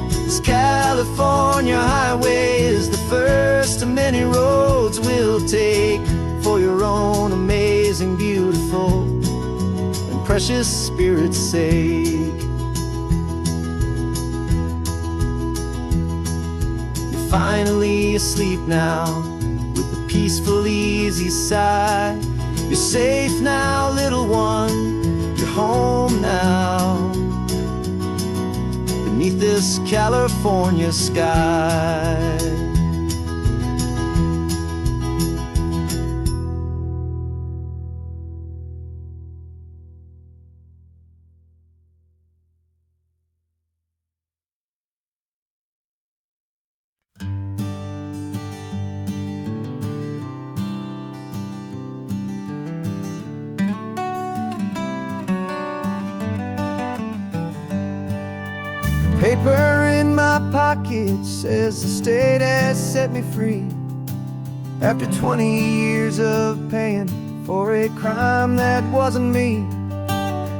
[SPEAKER 1] This California highway is the first of many roads we'll take for your own amazing, beautiful, and precious spirit's sake. You're finally asleep now with a peaceful, easy sigh. You're safe now, little one, you're home now, beneath this California sky. Paper in my pocket says the state has set me free, after 20 years of paying for a crime that wasn't me.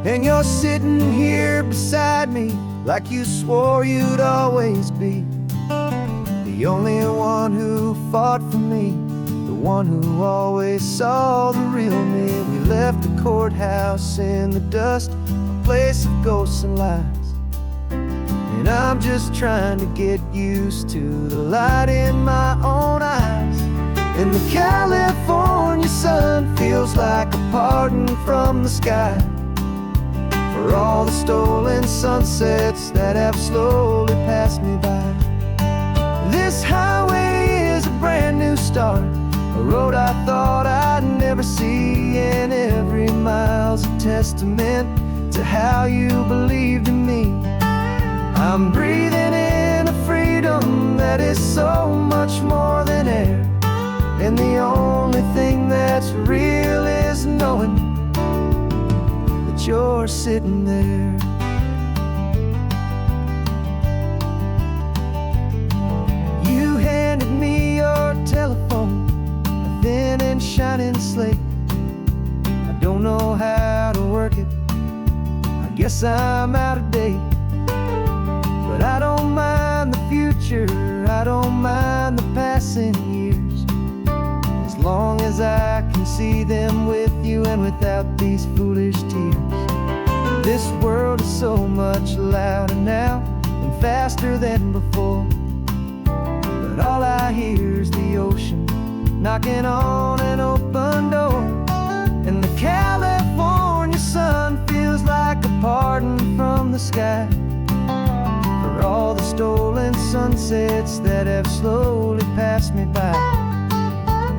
[SPEAKER 1] And you're sitting here beside me like you swore you'd always be, the only one who fought for me, the one who always saw the real me. We left the courthouse in the dust, a place of ghosts and lies. And I'm just trying to get used to the light in my own eyes. And the California sun feels like a pardon from the sky for all the stolen sunsets that have slowly passed me by. This highway is a brand new start, a road I thought I'd never see. And every mile's a testament to how you believed in me. I'm breathing in a freedom that is so much more than air, and the only thing that's real is knowing that you're sitting there. You handed me your telephone, a thin and shining slate. I don't know how to work it, I guess I'm out of date. But I don't mind the future, I don't mind the passing years, as long as I can see them with you and without these foolish tears. This world is so much louder now and faster than before, but all I hear is the ocean knocking on an open door. And the California sun feels like a pardon from the sky for all the stolen sunsets that have slowly passed me by.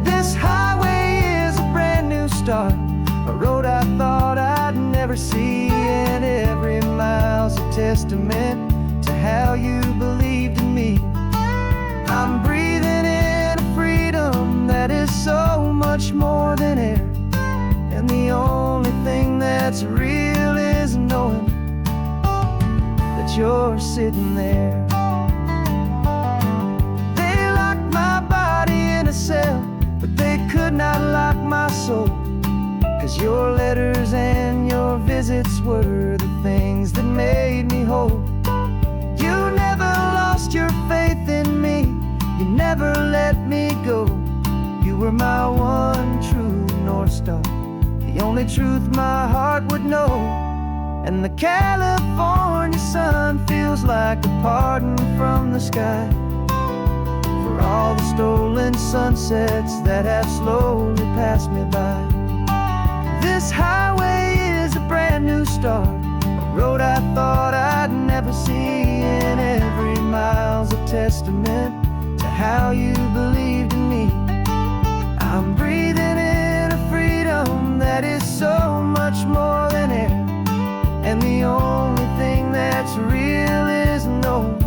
[SPEAKER 1] This highway is a brand new start, a road I thought I'd never see. And every mile's a testament to how you believed in me. I'm breathing in a freedom that is so much more than air, and the only thing that's real is knowing that you're sitting there. They locked my 'cause your letters and your visits were the things that made me whole. You never lost your faith in me, you never let me go. You were my one true North Star, the only truth my heart would know. And the California sun feels like a pardon from the sky for all the stolen sunsets that have slowly passed me by. This highway is a brand new start, a road I thought I'd never see, and every mile's a testament to how you believed in me. I'm breathing in a freedom that is so much more than air, and the only thing that's real is knowing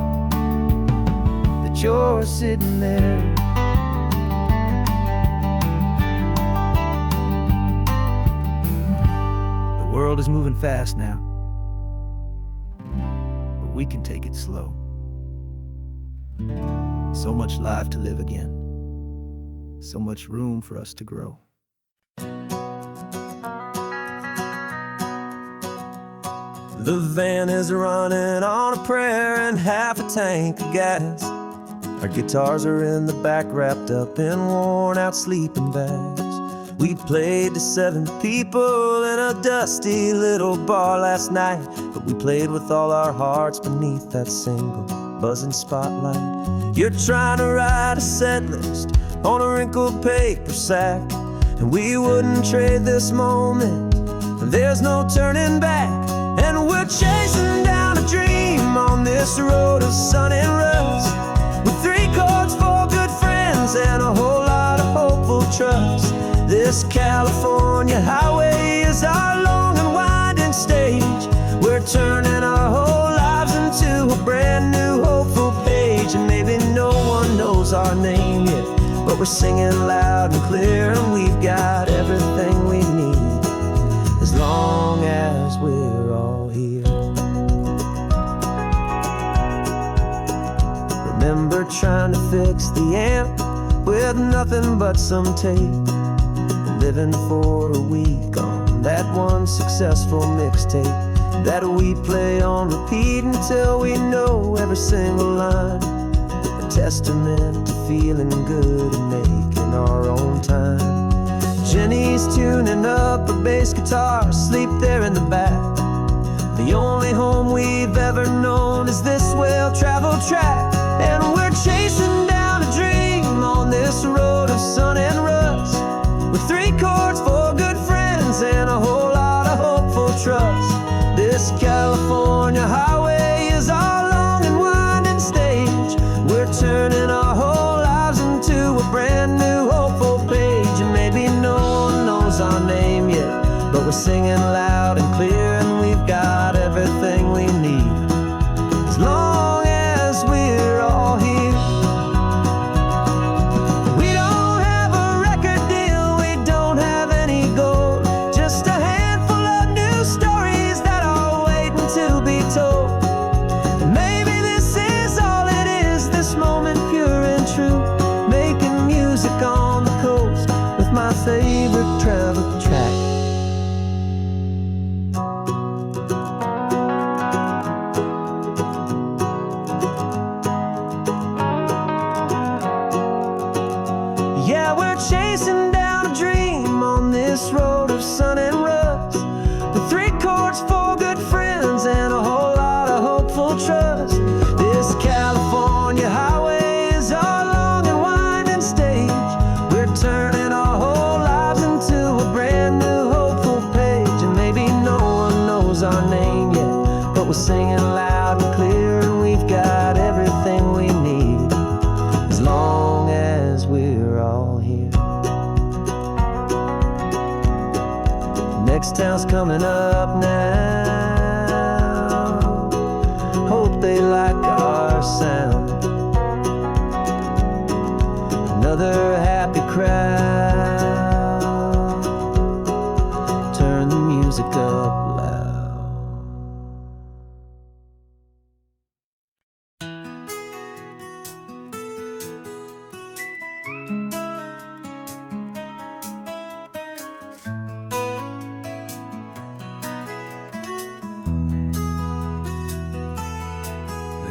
[SPEAKER 1] that you're sitting there. The world is moving fast now, but we can take it slow. So much life to live again, so much room for us to grow.
[SPEAKER 3] The van is running on a prayer and half a tank of gas. Our guitars are in the back, wrapped up in worn-out sleeping bags. We played to 7 people in a dusty little bar last night, but we played with all our hearts beneath that single buzzing spotlight. You're trying to write a set list on a wrinkled paper sack, and we wouldn't trade this moment. There's no turning back, and we're chasing down a dream on this road of sun and rust, with 3 chords, 4 good friends, and a whole lot of hopeful trust. This California highway is our long and winding stage. We're turning our whole lives into a brand new hopeful page, and maybe no one knows our name yet, but we're singing loud and clear, and we've got everything we need, as long as we're all here. Remember trying to fix the amp with nothing but some tape, living for a week on that one successful mixtape that we play on repeat until we know every single line. A testament to feeling good and making our own time. Jenny's tuning up her bass guitar, asleep there in the back. The only home we've ever known is this well-traveled track, and we're chasing down a dream on this road of sun and rust, with 3 chords, 4 good friends, and a whole lot of hopeful trust. This California highway is our long and winding stage. We're turning our whole lives into a brand new hopeful page, and maybe no one knows our name yet, but we're singing loud and clear, and we've got everything we need, as long as we're all here. We don't have a record deal, we don't have any gold, just a handful of new stories that are waiting to be told. And maybe this is all it is, this moment pure and true, making music on the coast with my favorite travel track. Yeah, we're chasing down a dream on this road of sun and rust, with 3 chords, 4 good friends, and a whole lot of hopeful trust. This California highway is our long and winding stage. We're turning our whole lives into a brand new hopeful page, and maybe no one knows our name yet, but we're singing loud and clear, and we've got everything we need, as long as we're all here. Next town's coming up now, hope they like our sound. Another happy crowd, turn the music up loud.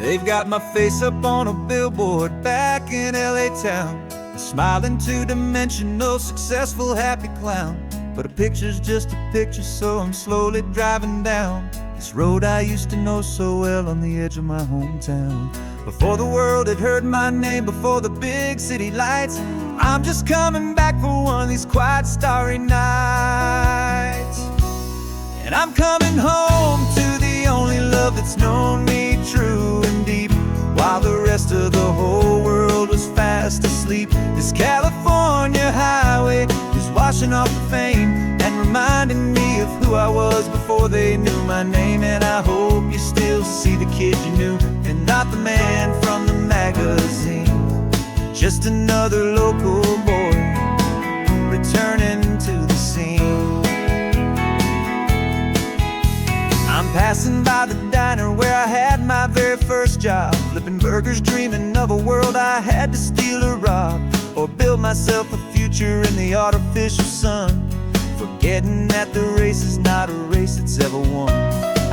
[SPEAKER 2] They've got my face up on a billboard back in LA town, a smiling two-dimensional, successful, happy clown. But a picture's just a picture, so I'm slowly driving down this road I used to know so well on the edge of my hometown. Before the world had heard my name, before the big city lights, I'm just coming back for one of these quiet, starry nights. And I'm coming home to the only love that's known me true and deep, while the rest of the whole world was fast asleep. This California highway is washing off the fame and reminding me of who I was before they knew my name. And I hope you still see the kid you knew, and not the man from the magazine. Just another local boy returning to the scene. I'm passing by the diner where I had my very first job, flipping burgers, dreaming of a world I had to steal or rob, or build myself a future in the artificial sun, forgetting that the race is not a race that's ever won.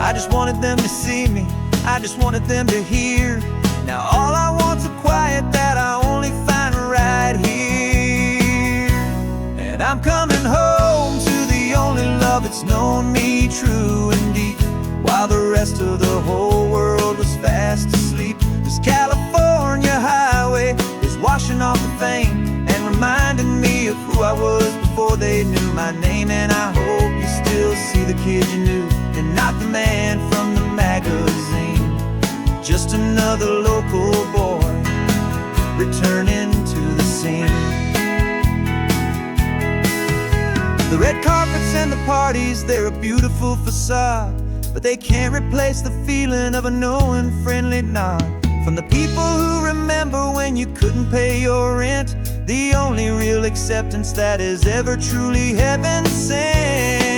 [SPEAKER 2] I just wanted them to see me, I just wanted them to hear. Now all I want's a quiet that I only find right here. And I'm coming home to the only love that's known me true and deep, while the rest of the whole world was fast asleep. This California highway is washing off the fame and reminding me of who I was before they knew my name. And I hope you still see the kid you knew, and not the man from the magazine. Just another local boy returning to the scene. The red carpets and the parties, they're a beautiful facade, but they can't replace the feeling of a knowing, friendly nod from the people who remember when you couldn't pay your rent. The only real acceptance that is ever truly heaven sent.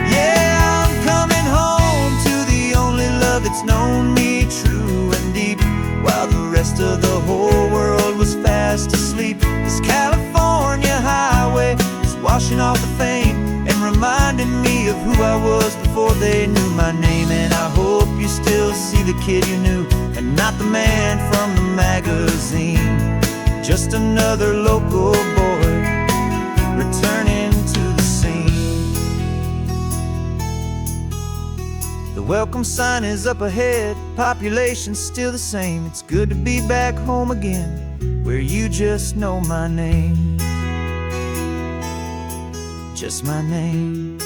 [SPEAKER 2] Yeah, I'm coming home to the only love that's known me true and deep, while the rest of the whole world was fast asleep. This California highway is washing off the fame and reminding me of who I was before they knew my name. And I hope you still see the kid you knew, and not the man from the magazine. Just another local boy returning to the scene. The welcome sign is up ahead, population's still the same. It's good to be back home again, where you just know my name. Just my name.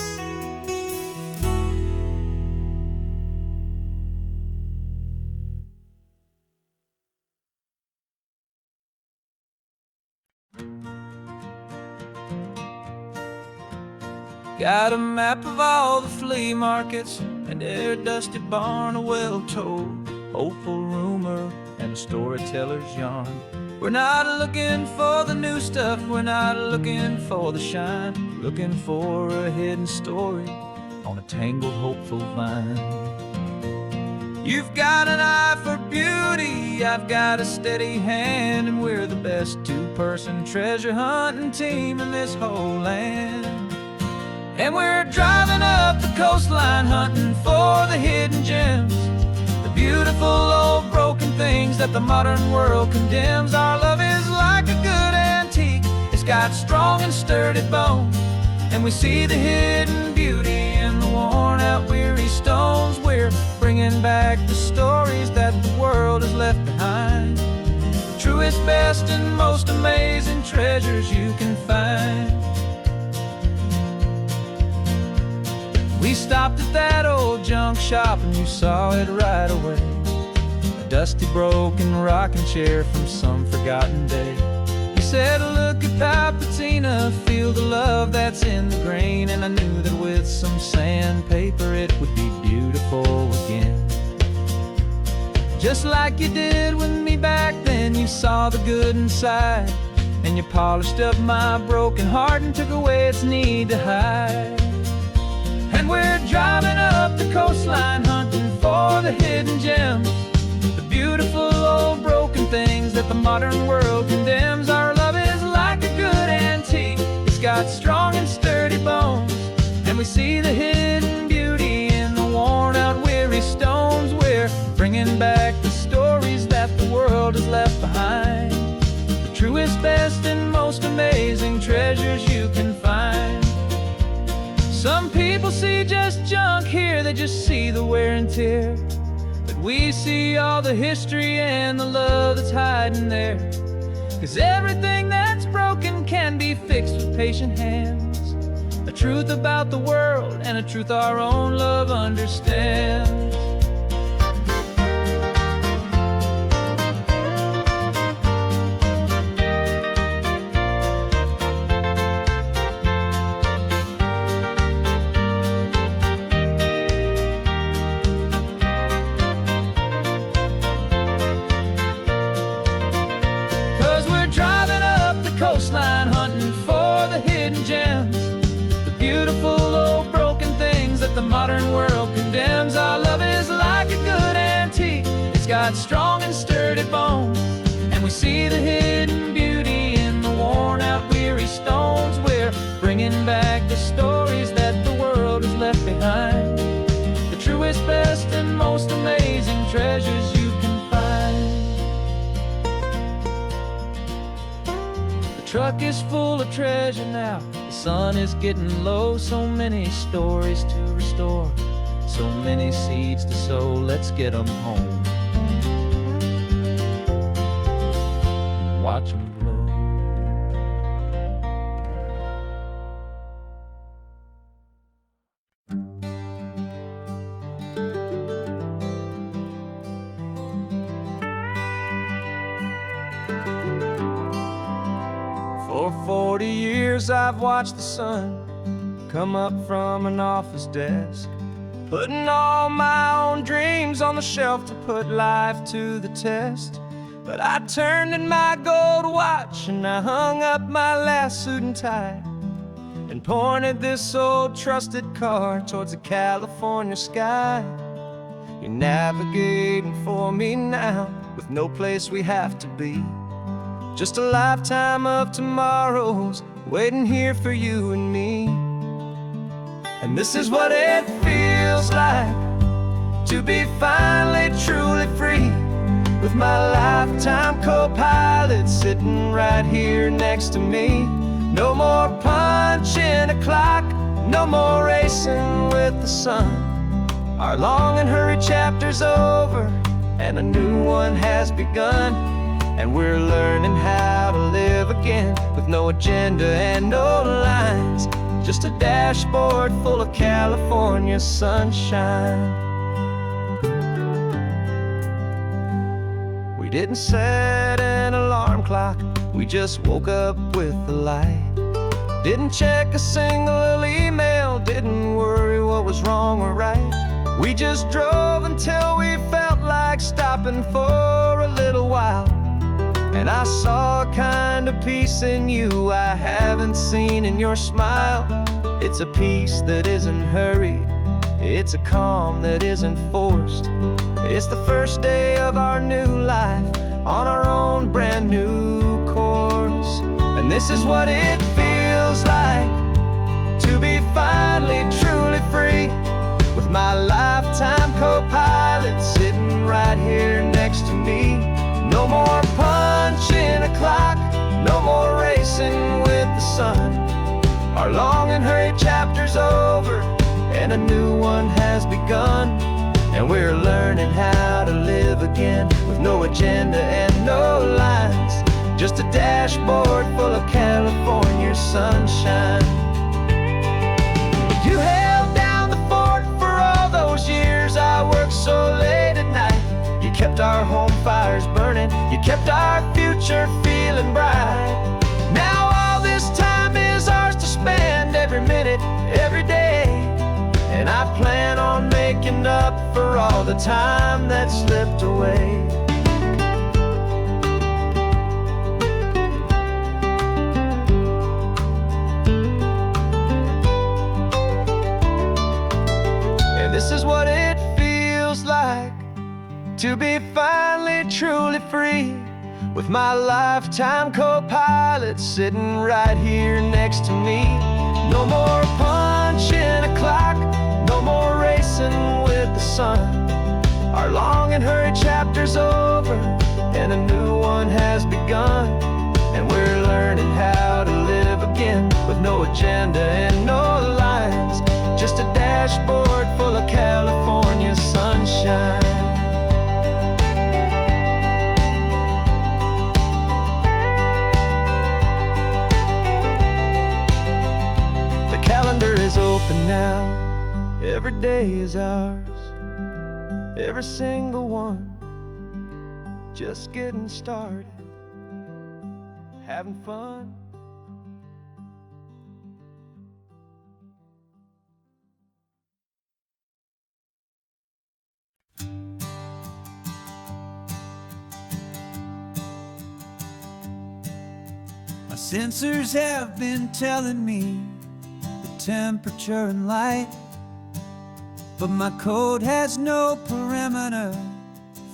[SPEAKER 1] Got a map of all the flea markets and every dusty barn, a well-told, hopeful rumor and a storyteller's yarn. We're not looking for the new stuff, we're not looking for the shine, looking for a hidden story on a tangled, hopeful vine. You've got an eye for beauty, I've got a steady hand, and we're the best two-person treasure hunting team in this whole land. And we're driving up the coastline hunting for the hidden gems, the beautiful old broken things that the modern world condemns. Our love is like a good antique, it's got strong and sturdy bones, and we see the hidden beauty in the worn out weary stones. We're bringing back the stories that the world has left behind, the truest, best, and most amazing treasures you can find. We stopped at that old junk shop and you saw it right away, a dusty, broken rocking chair from some forgotten day. You said, look at that patina, feel the love that's in the grain, and I knew that with some sandpaper it would be beautiful again. Just like you did with me back then, you saw the good inside, and you polished up my broken heart and took away its need to hide. And we're driving up the coastline hunting for the hidden gems, the beautiful old modern world condemns. Our love is like a good antique. It's got strong and sturdy bones, and we see the hidden beauty in the worn-out, weary stones. We're bringing back the stories that the world has left behind, the truest, best, and most amazing treasures you can find. Some people see just junk here, they just see the wear and tear, but we see all the history and the love that's hiding there. 'Cause everything that's broken can be fixed with patient hands, a truth about the world and a truth our own love understands. 'Cause we're driving up the coastline, hunting for the hidden gems, the beautiful old broken things that the modern world condemns. Our love is like a good antique. It's got strong and sturdy bones, and we see the hidden beauty in the worn-out, weary stones. We're bringing back the stories that the world has left behind, the truest, best, and most amazing treasures you can find. The truck is full of treasure now, the sun is getting low. So many stories to restore, so many seeds to sow. Let's get them home, watch them blow. For 40 years I've watched the sun come up from an office desk, putting all my own dreams on the shelf to put life to the test. But I turned in my gold watch and I hung up my last suit and tie, and pointed this old trusted car towards the California sky. You're navigating for me now, with no place we have to be, just a lifetime of tomorrows waiting here for you and me. And this is what it feels like to be finally truly free, with my lifetime co-pilot sitting right here next to me. No more punching a clock, no more racing with the sun. Our long and hurried chapter's over, and a new one has begun. And we're learning how to live again, with no agenda and no lines, just a dashboard full of California sunshine. We didn't set an alarm clock, we just woke up with the light. Didn't check a single email, didn't worry what was wrong or right. We just drove until we felt like stopping for a little while. And I saw a kind of peace in you I haven't seen in your smile. It's a peace that isn't hurried, it's a calm that isn't forced. It's the first day of our new life, on our own brand new course. And this is what it feels like to be finally truly free, with my lifetime co-pilot sitting right here next to me. No more punching a clock, no more racing with the sun. Our long and hurried chapter's over, and a new one has begun. And we're learning how to live again, with no agenda and no lines, just a dashboard full of California sunshine. You held down the fort for all those years I worked so late at night. You kept our home fires burning, you kept our future feeling bright. Now all this time is ours to spend, every minute, every day. And I plan on making up for all the time that slipped away. And this is what it feels like to be finally truly free, with my lifetime co-pilot sitting right here next to me. No more punching a clock, no more racing with the sun. Our long and hurried chapter's over, and a new one has begun. And we're learning how to live again, with no agenda and no lines, just a dashboard full of California sunshine. The calendar is open now, every day is ours, every single one, just getting started, having fun.
[SPEAKER 2] My sensors have been telling me the temperature and light, but my code has no parameter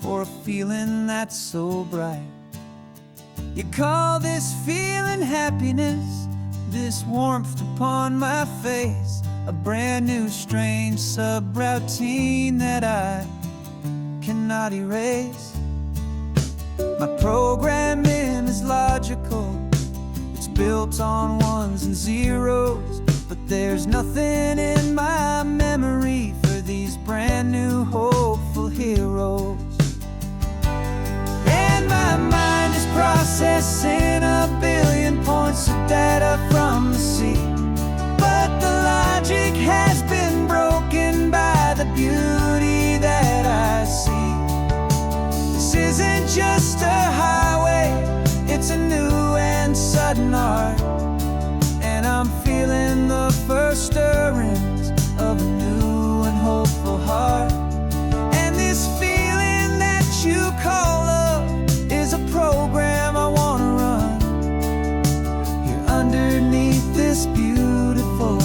[SPEAKER 2] for a feeling that's so bright. You call this feeling happiness, this warmth upon my face, a brand new strange subroutine that I cannot erase. My programming is logical, it's built on ones and zeros, but there's nothing in my memory for these brand new hopeful heroes. And my mind is processing a billion points of data from the sea, but the logic has been broken by the beauty that I see. This isn't just a highway, it's a new and sudden art, and I'm feeling the first stirrings of a new and hopeful heart. And this feeling that you call love is a program I wanna run here underneath this beautiful,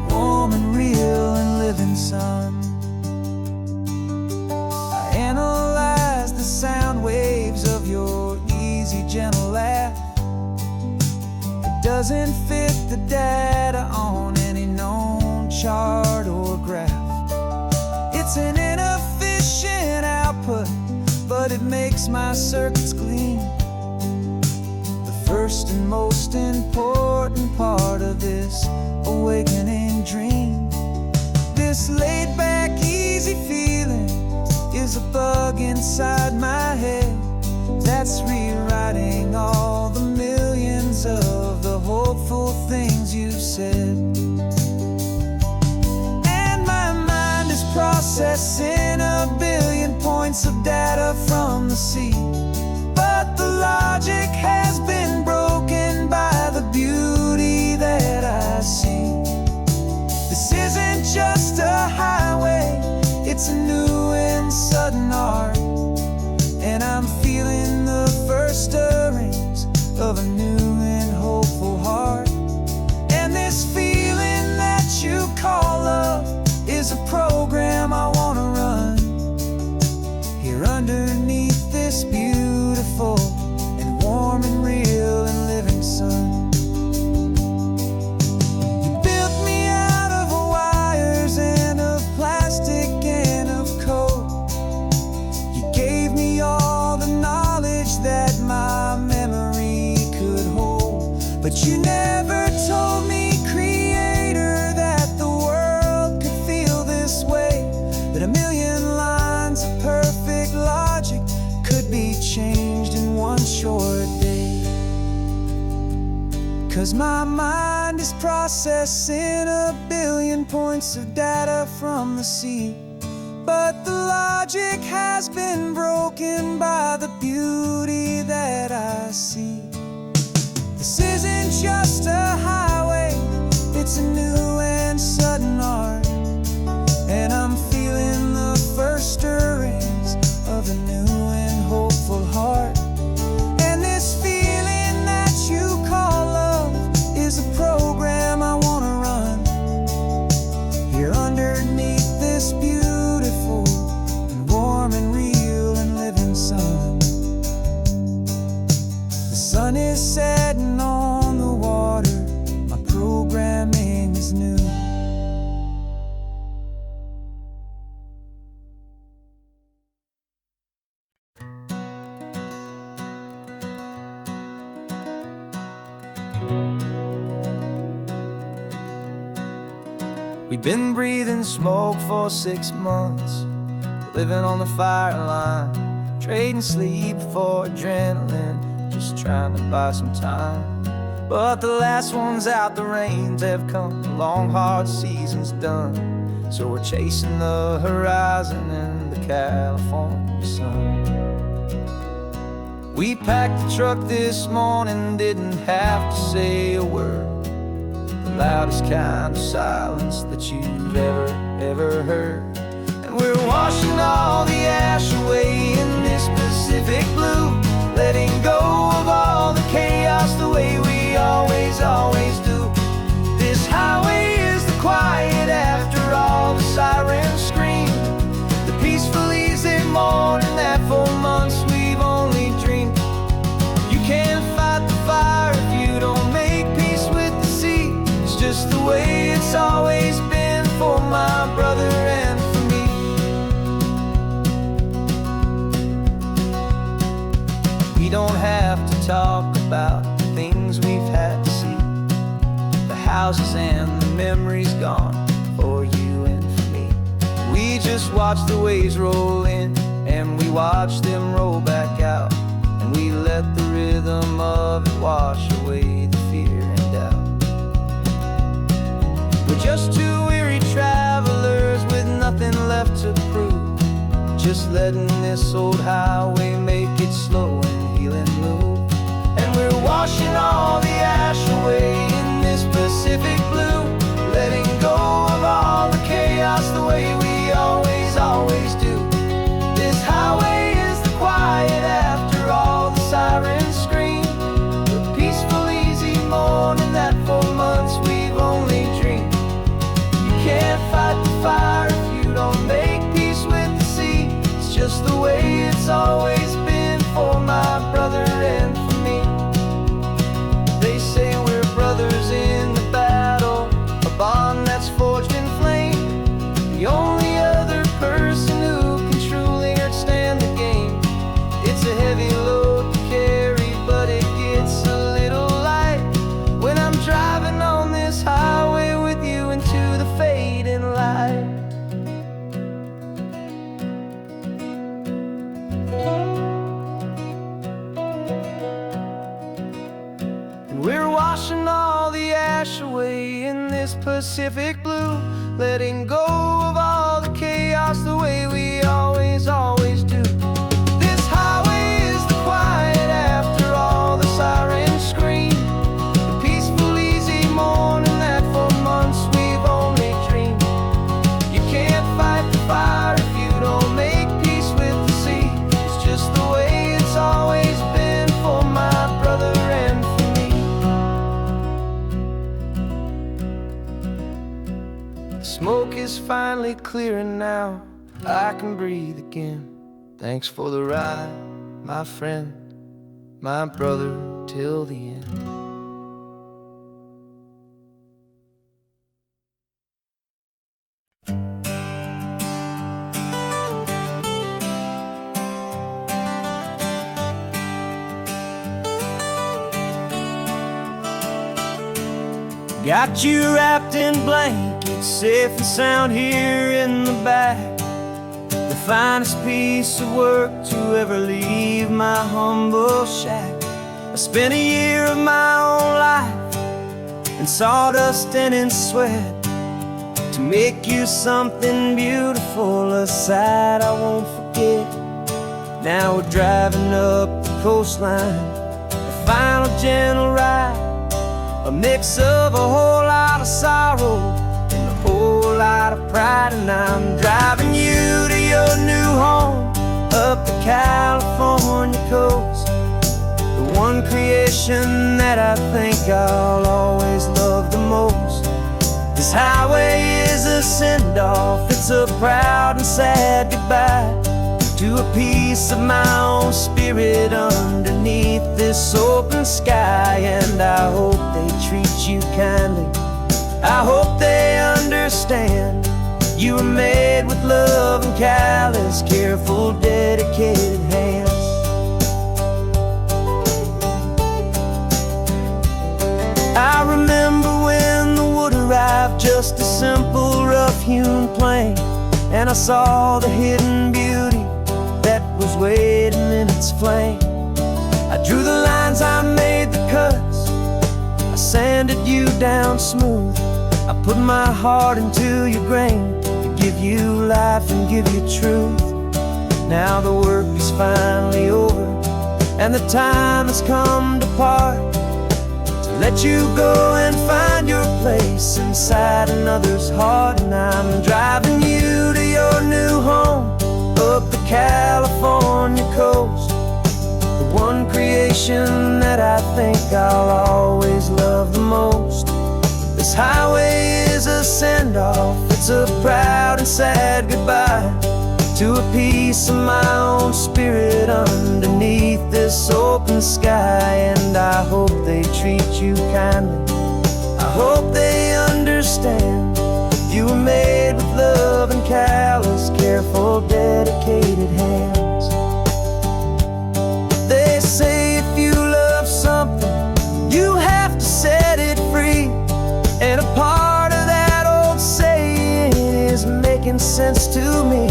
[SPEAKER 2] warm and real and living sun. I analyze the sound waves of your easy, gentle laugh. It doesn't fit the data on any known chart or graph. It's an inefficient output, but it makes my circuits gleam. The first and most important part of this awakening dream. This laid-back, easy feeling is a bug inside my head that's rewriting all the millions of the hopeful things you've said. And my mind is processing a billion points of data from the sea, but the logic has been broken by the beauty that I see. This isn't just a highway, it's a new and sudden art, and I'm feeling the first stirrings of a new and hopeful heart. And this feeling that you call love is a program I wanna run here underneath this beautiful and warm and real and living sun. You built me out of wires and of plastic and of code. You gave me all the knowledge that my memory could hold, but you never told me, Creator, that the world could feel this way, that a million lines of perfect logic could be changed in one short day. 'Cause my mind is processing a billion points of data from the sea, but the logic has been broken by the beauty that I see. This isn't just a highway, it's a new and sudden art, and I'm feeling the first stirrings of a new and hopeful heart. And this feeling that you call love is a program I wanna run here underneath this beautiful and warm and real and living sun. We'd been breathing smoke for 6 months, living on the fire line, trading sleep for adrenaline, just trying to buy some time. But the last one's out, the rains have come, the long hard season's done. So we're chasing the horizon in the California sun. We packed the truck this morning, didn't have to say a word. The loudest kind of silence that you've ever heard. And we're washing all the ash away in this Pacific blue, letting go of all the chaos the way we always do. This highway is the quiet after all the sirens scream, the peaceful easy morning that for months we've only dreamed. You can't fight the fire if you don't make peace with the sea. It's just the way it's always been for my brother and for me. We don't have to talk about the things we've had to see, the houses and the memories gone for you and for me. We just watch the waves roll in, and we watch them roll back out, and we let the rhythm of it wash away the fear and doubt. We're just two weary travelers with nothing left to prove, just letting this old highway make it slow and healing move. And we're washing all the ash away in this Pacific blue, letting go of all the chaos the way we always do. This highway is the quiet after all the sirens scream, the peaceful easy morning that for months we've only dreamed. You can't fight the fire if you don't make peace with the sea. It's just the way it's always been for my brother and for me. They say we're brothers in the battle, a bond that's forged in flame. The only other person who can truly understand the game. It's a heavy load to carry, but it gets a little light when I'm driving on this highway with you into the fading light. And we're washing all the ash away in this Pacific blue, letting go of all the chaos the way we always do. This highway is the quiet after all the sirens scream, the peaceful easy morning that for months we've only dreamed. You can't fight the fire if you don't make peace with the sea. It's just the way it's always been for my brother and for me. The smoke is finally clearing now, I can breathe again. Thanks for the ride, my friend, my brother, till the end.
[SPEAKER 3] Got you wrapped in blankets, safe and sound here in the back. The finest piece of work to ever leave my humble shack. I spent a year of my own life in sawdust and in sweat to make you something beautiful, a sight I won't forget. Now we're driving up the coastline, the final gentle ride, a mix of a whole lot of sorrow and a whole lot of pride. And I'm driving you to your new home up the California coast, the one creation that I think I'll always love the most. This highway is a send-off, it's a proud and sad goodbye to a piece of my own spirit underneath this open sky. And I hope they treat you kindly, I hope they understand you were made with love and callous, careful, dedicated hands. I remember when the wood arrived just a simple rough-hewn plank, and I saw the hidden beauty that was waiting in its flame. I drew the lines, I made the cuts, I sanded you down smooth. I put my heart into your grain to give you life and give you truth. Now the work is finally over, and the time has come to part, to let you go and find your place inside another's heart. And I'm driving you to your new home up the California coast, the one creation that I think I'll always love the most. This highway is a send-off, it's a proud and sad goodbye to a piece of my own spirit underneath this open sky. And I hope they treat you kindly, I hope they understand you were made with love and callous, careful, dedicated hands. They say if you love something, you have to set it free, and a part of that old saying is making sense to me.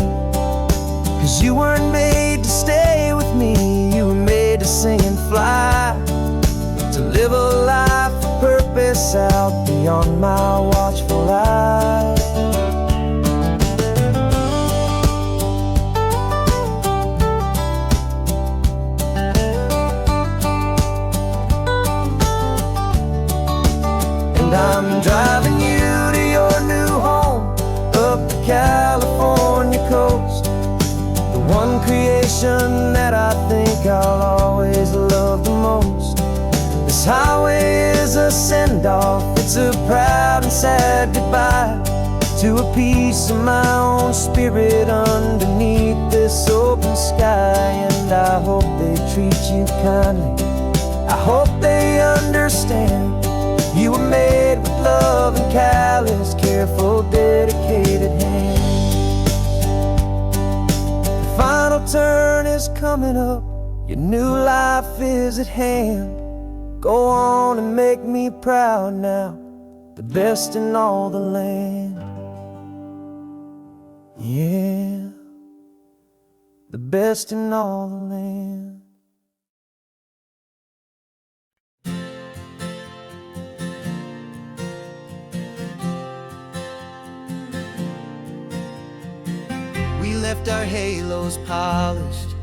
[SPEAKER 3] 'Cause you weren't made to stay with me, you were made to sing and fly, to live a life of purpose out beyond my watchful eye. And I'm driving you to your new home up the California coast, one creation that I think I'll always love the most. This highway is a send-off, it's a proud and sad goodbye to a piece of my own spirit underneath this open sky. And I hope they treat you kindly, I hope they understand you were made with love and callous, careful, dedicated hands. Final turn is coming up, your new life is at hand. Go on and make me proud now, the best in all the land. Yeah, the best in all the land.
[SPEAKER 2] We left our halos polished,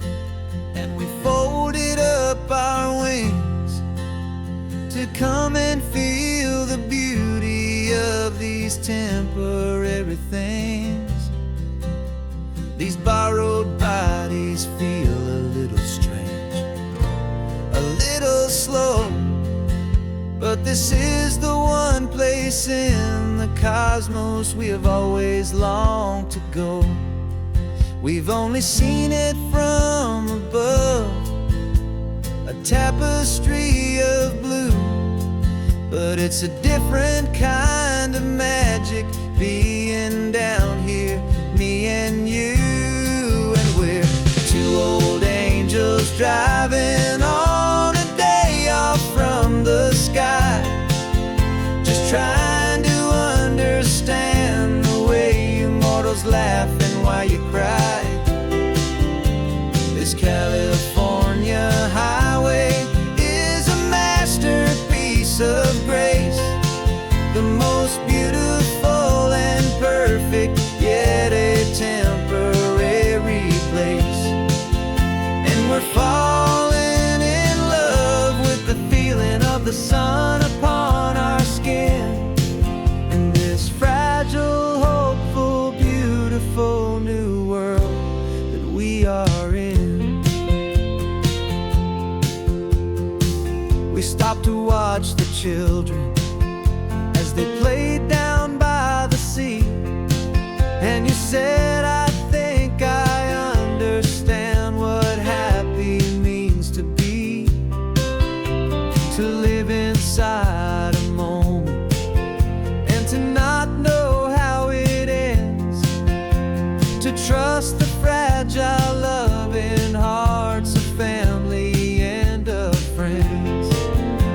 [SPEAKER 2] and we folded up our wings to come and feel the beauty of these temporary things. These borrowed bodies feel a little strange, a little slow, but this is the one place in the cosmos we have always longed to go. We've only seen it from above, a tapestry of blue, but it's a different kind of magic being down here, me and you. And we're two old angels driving on a day off from the sky, just trying to understand the way you mortals laugh and why you cry. This California highway is a masterpiece of grace, the most beautiful and perfect, yet a temporary place. And we're falling in love with the feeling of the sun upon our skin, in this fragile, hopeful, beautiful new world that we are in. We stopped to watch the children as they played down by the sea, and you said, I think I understand what happy means to be, to live inside a moment and to not know how it ends, to trust the fragile loving hearts of family and of friends,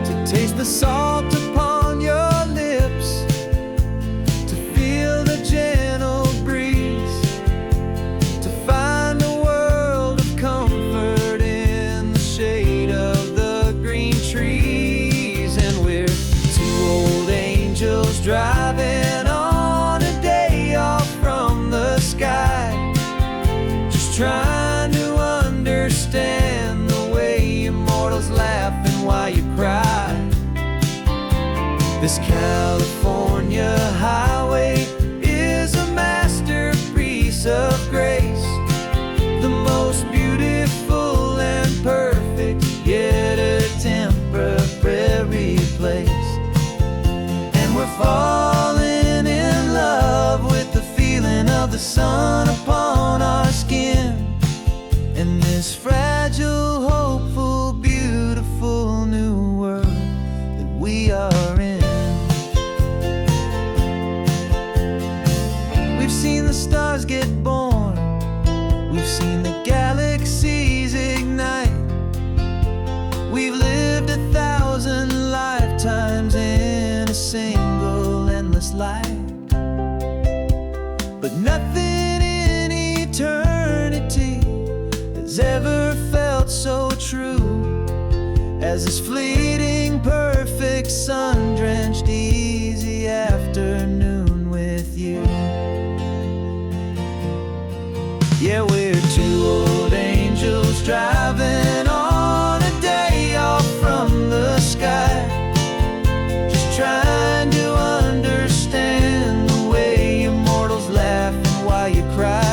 [SPEAKER 2] to taste the salt upon your lips, sun upon our skin, in this fragile, hopeful, beautiful new world that we are in. We've seen the stars get born, we've seen the galaxies ignite, we've lived 1,000 lifetimes in a single endless life. But nothing in eternity has ever felt so true as this fleeting, perfect, sun-drenched, easy afternoon with you. Yeah, we're two old angels driving on a day off from the sky, just trying to understand the way you mortals laugh and why you cry.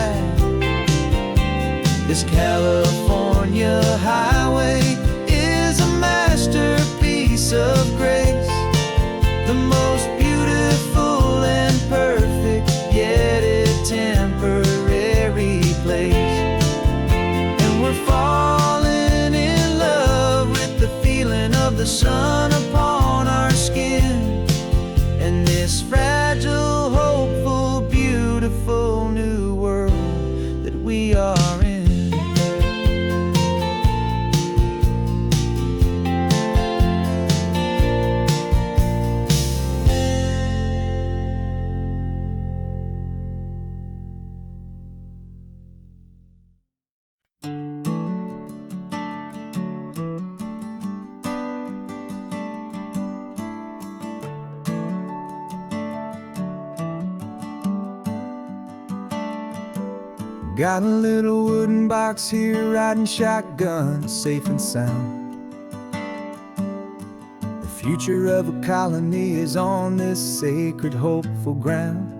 [SPEAKER 2] This California highway is a masterpiece of grace, the most beautiful and perfect, yet a temporary place. And we're falling in love with the feeling of the sun upon our skin, and this fragile, hopeful, beautiful new world that we are in. Got a little wooden box here, riding shotgun, safe and sound. The future of a colony is on this sacred, hopeful ground.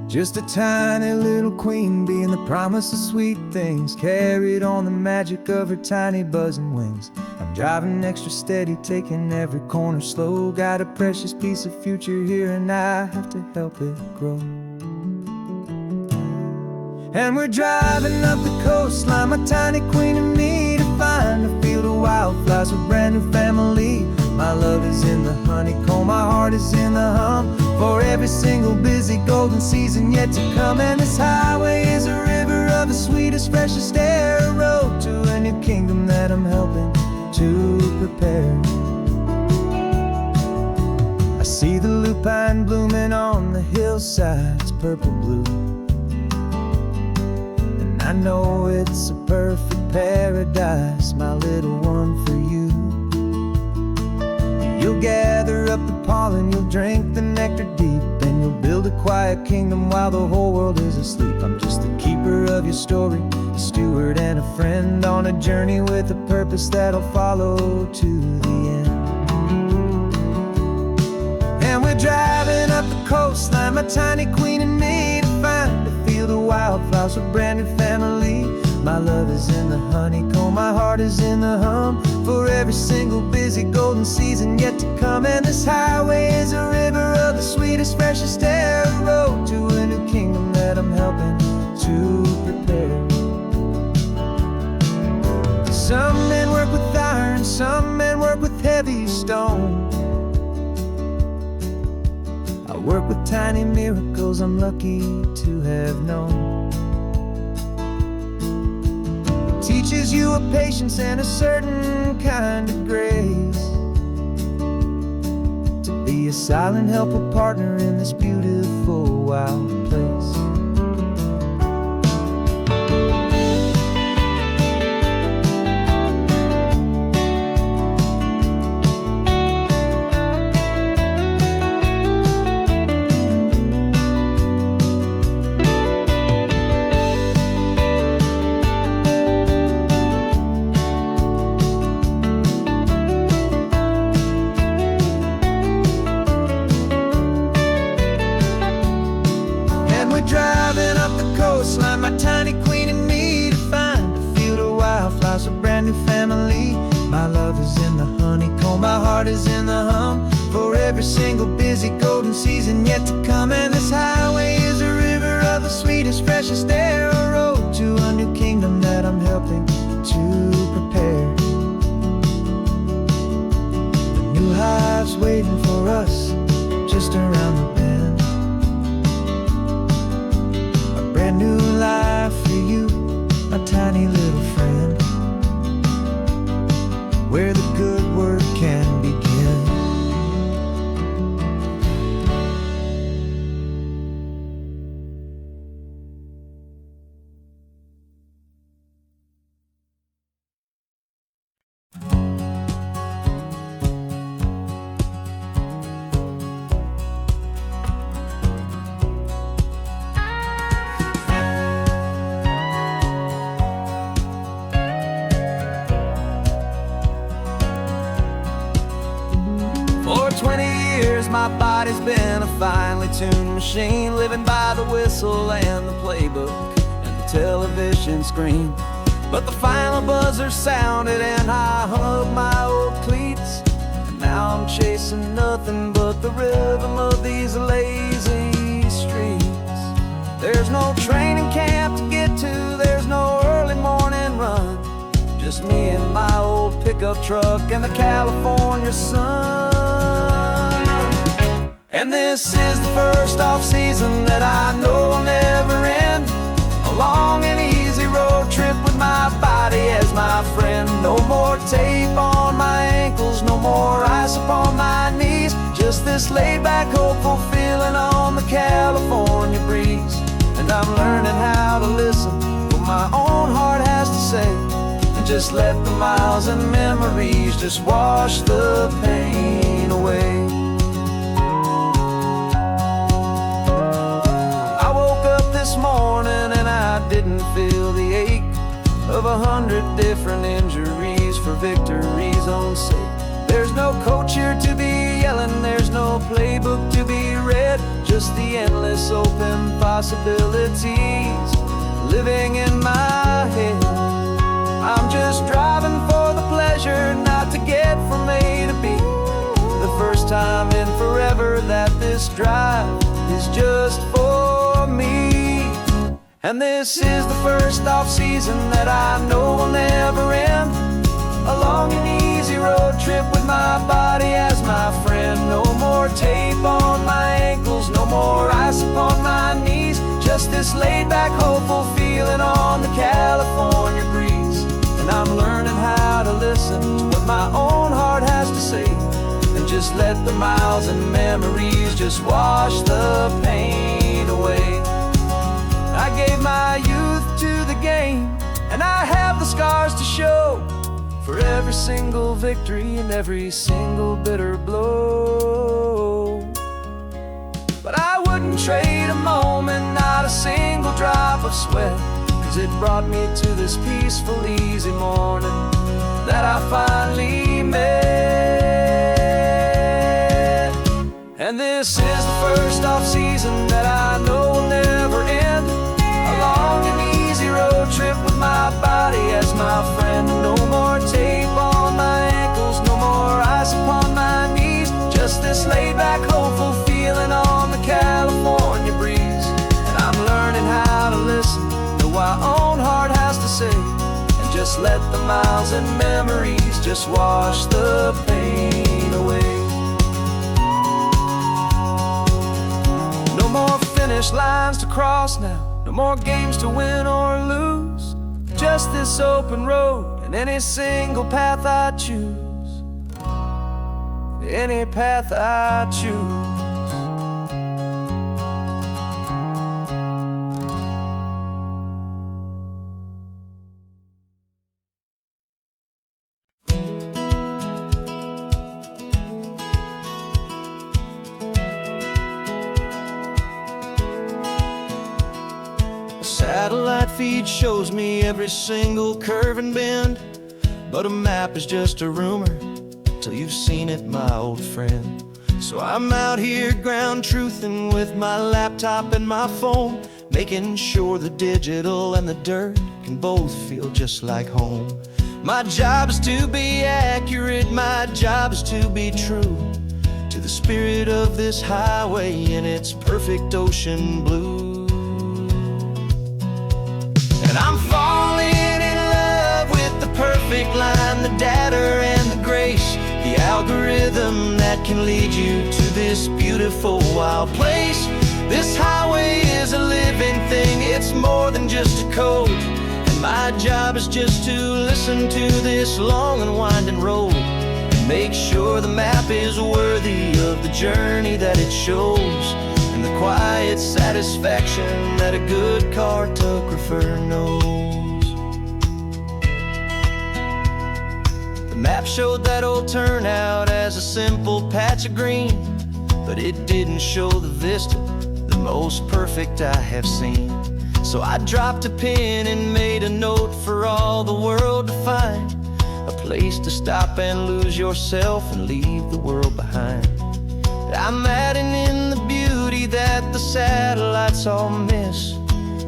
[SPEAKER 2] Just a tiny little queen bee and the promise of sweet things, carried on the magic of her tiny buzzing wings. I'm driving extra steady, taking every corner slow. Got a precious piece of future here and I have to help it grow. And we're driving up the coastline, my tiny queen and me, to find a field of wildflowers, a brand new family. My love is in the honeycomb, my heart is in the hum, for every single busy golden season yet to come. And this highway is a river of the sweetest, freshest air, a road to a new kingdom that I'm helping to prepare. I see the lupine blooming on the hillsides, purple blue, I know it's a perfect paradise, my little one, for you. You'll gather up the pollen, you'll drink the nectar deep, and you'll build a quiet kingdom while the whole world is asleep. I'm just the keeper of your story, a steward and a friend, on a journey with a purpose that'll follow to the end. And we're driving up the coastline, my tiny queen and me, to find a field of wildflowers, a brand new family. My love is in the honeycomb, my heart is in the hum, for every single busy golden season yet to come. And this highway is a river of the sweetest, freshest air, a road to a new kingdom that I'm helping to prepare. Some men work with iron, some men work with heavy stone. I work with tiny miracles I'm lucky to have known. It teaches you a patience and a certain kind of grace, to be a silent, helpful partner in this beautiful, wild place. Driving up the coastline, my tiny queen and me, to find a field of wildflowers, a brand new family. My love is in the honeycomb, my heart is in the hum, for every single busy golden season yet to come. And this highway is a river
[SPEAKER 1] my body's been a finely tuned machine, living by the whistle and the playbook and the television screen. But the final buzzer sounded and I hung up my old cleats, and now I'm chasing nothing but the rhythm of these lazy streets. There's no training camp to get to, there's no early morning run, just me and my old pickup truck and the California sun. And this is the first off-season that I know will never end, a long and easy road trip with my body as my friend. No more tape on my ankles, no more ice upon my knees, just this laid-back, hopeful feeling on the California breeze. And I'm learning how to listen to what my own heart has to say, and just let the miles and memories just wash the pain away. I woke up this morning and I didn't feel the ache of 100 different injuries for victory's own sake. There's no coach here to be yelling, there's no playbook to be read, just the endless open possibilities living in my head. I'm just driving for the pleasure, not to get from A to B. The first time in forever that this drive is just for me. And this is the first off-season that I know will never end, a long and easy road trip with my body as my friend. No more tape on my ankles, no more ice upon my knees, just this laid-back, hopeful feeling on the California breeze. And I'm learning how to listen to what my own heart has to say, and just let the miles and memories just wash the pain away. I gave my youth to the game, and I have the scars to show for every single victory and every single bitter blow. But I wouldn't trade a moment, not a single drop of sweat, 'cause it brought me to this peaceful, easy morning that I finally met. And this is the first off-season that I know will never end, a long and easy road trip with my body as my friend. No more tape on my ankles, no more ice upon my knees, just this laid-back, hopeful feeling on the California breeze. And I'm learning how to listen to what my own heart has to say, and just let the miles and memories just wash the pain away. No more finish lines to cross now, no more games to win or lose, just this open road and any single path I choose, any path I choose. Satellite feed shows me every single curve and bend, but a map is just a rumor till you've seen it, my old friend. So I'm out here ground truthing with my laptop and my phone, making sure the digital and the dirt can both feel just like home. My job is to be accurate, my job is to be true to the spirit of this highway in its perfect ocean blue. And I'm falling in love with the perfect line, the data and the grace, the algorithm that can lead you to this beautiful wild place. This highway is a living thing, it's more than just a code, and my job is just to listen to this long and winding road and make sure the map is worthy of the journey that it shows, and the quiet satisfaction that a good cartographer knows. The map showed that old turnout as a simple patch of green, but it didn't show the vista, the most perfect I have seen. So I dropped a pin and made a note for all the world to find, a place to stop and lose yourself and leave the world behind. I'm adding in the beauty that the satellites all miss,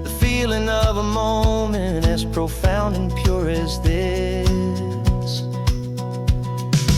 [SPEAKER 1] the feeling of a moment as profound and pure as this.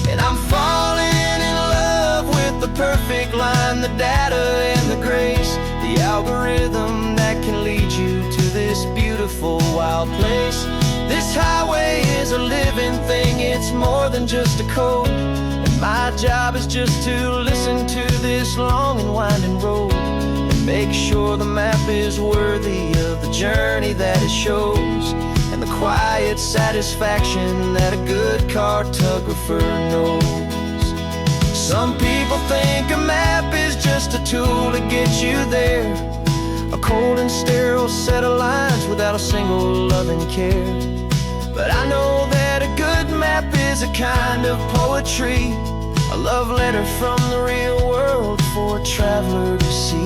[SPEAKER 1] And I'm falling in love with the perfect line, the data and the grace, the algorithm that can lead you to this beautiful wild place. This highway is a living thing, it's more than just a code. And my job is just to listen to this long and winding road and make sure the map is worthy of the journey that it shows, and the quiet satisfaction that a good cartographer knows. Some people think a map is just a tool to get you there, a cold and sterile set of lines without a single loving care. But I know that a good map is a kind of poetry, a love letter from the real world for a traveler to see.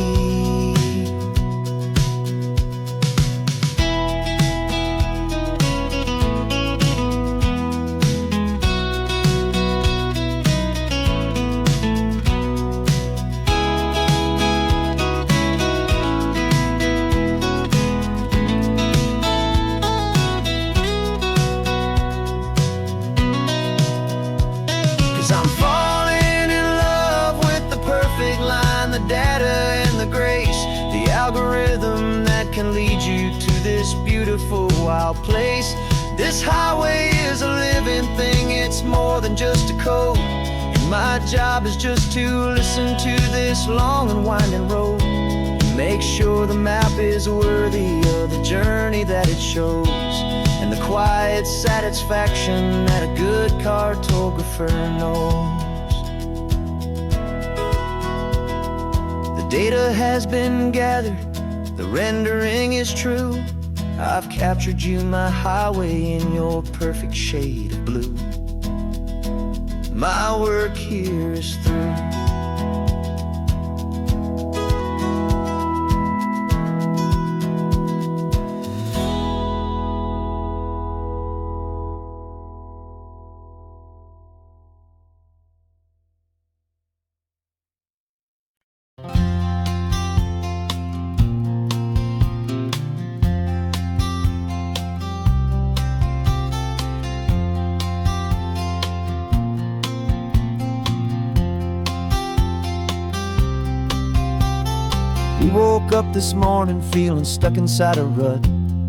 [SPEAKER 1] 'Cause I'm falling in love with the perfect line, the data and the grace, the algorithm that can lead you to this beautiful wild place. This highway is a living thing, it's more than just a code. And my job is just to listen to this long and winding road and make sure the map is worthy of the journey that it shows, and the quiet satisfaction that a good cartographer knows. The data has been gathered, the rendering is true. I've captured you, my highway, in your perfect shade of blue. My work here is through. We woke up this morning feeling stuck inside a rut.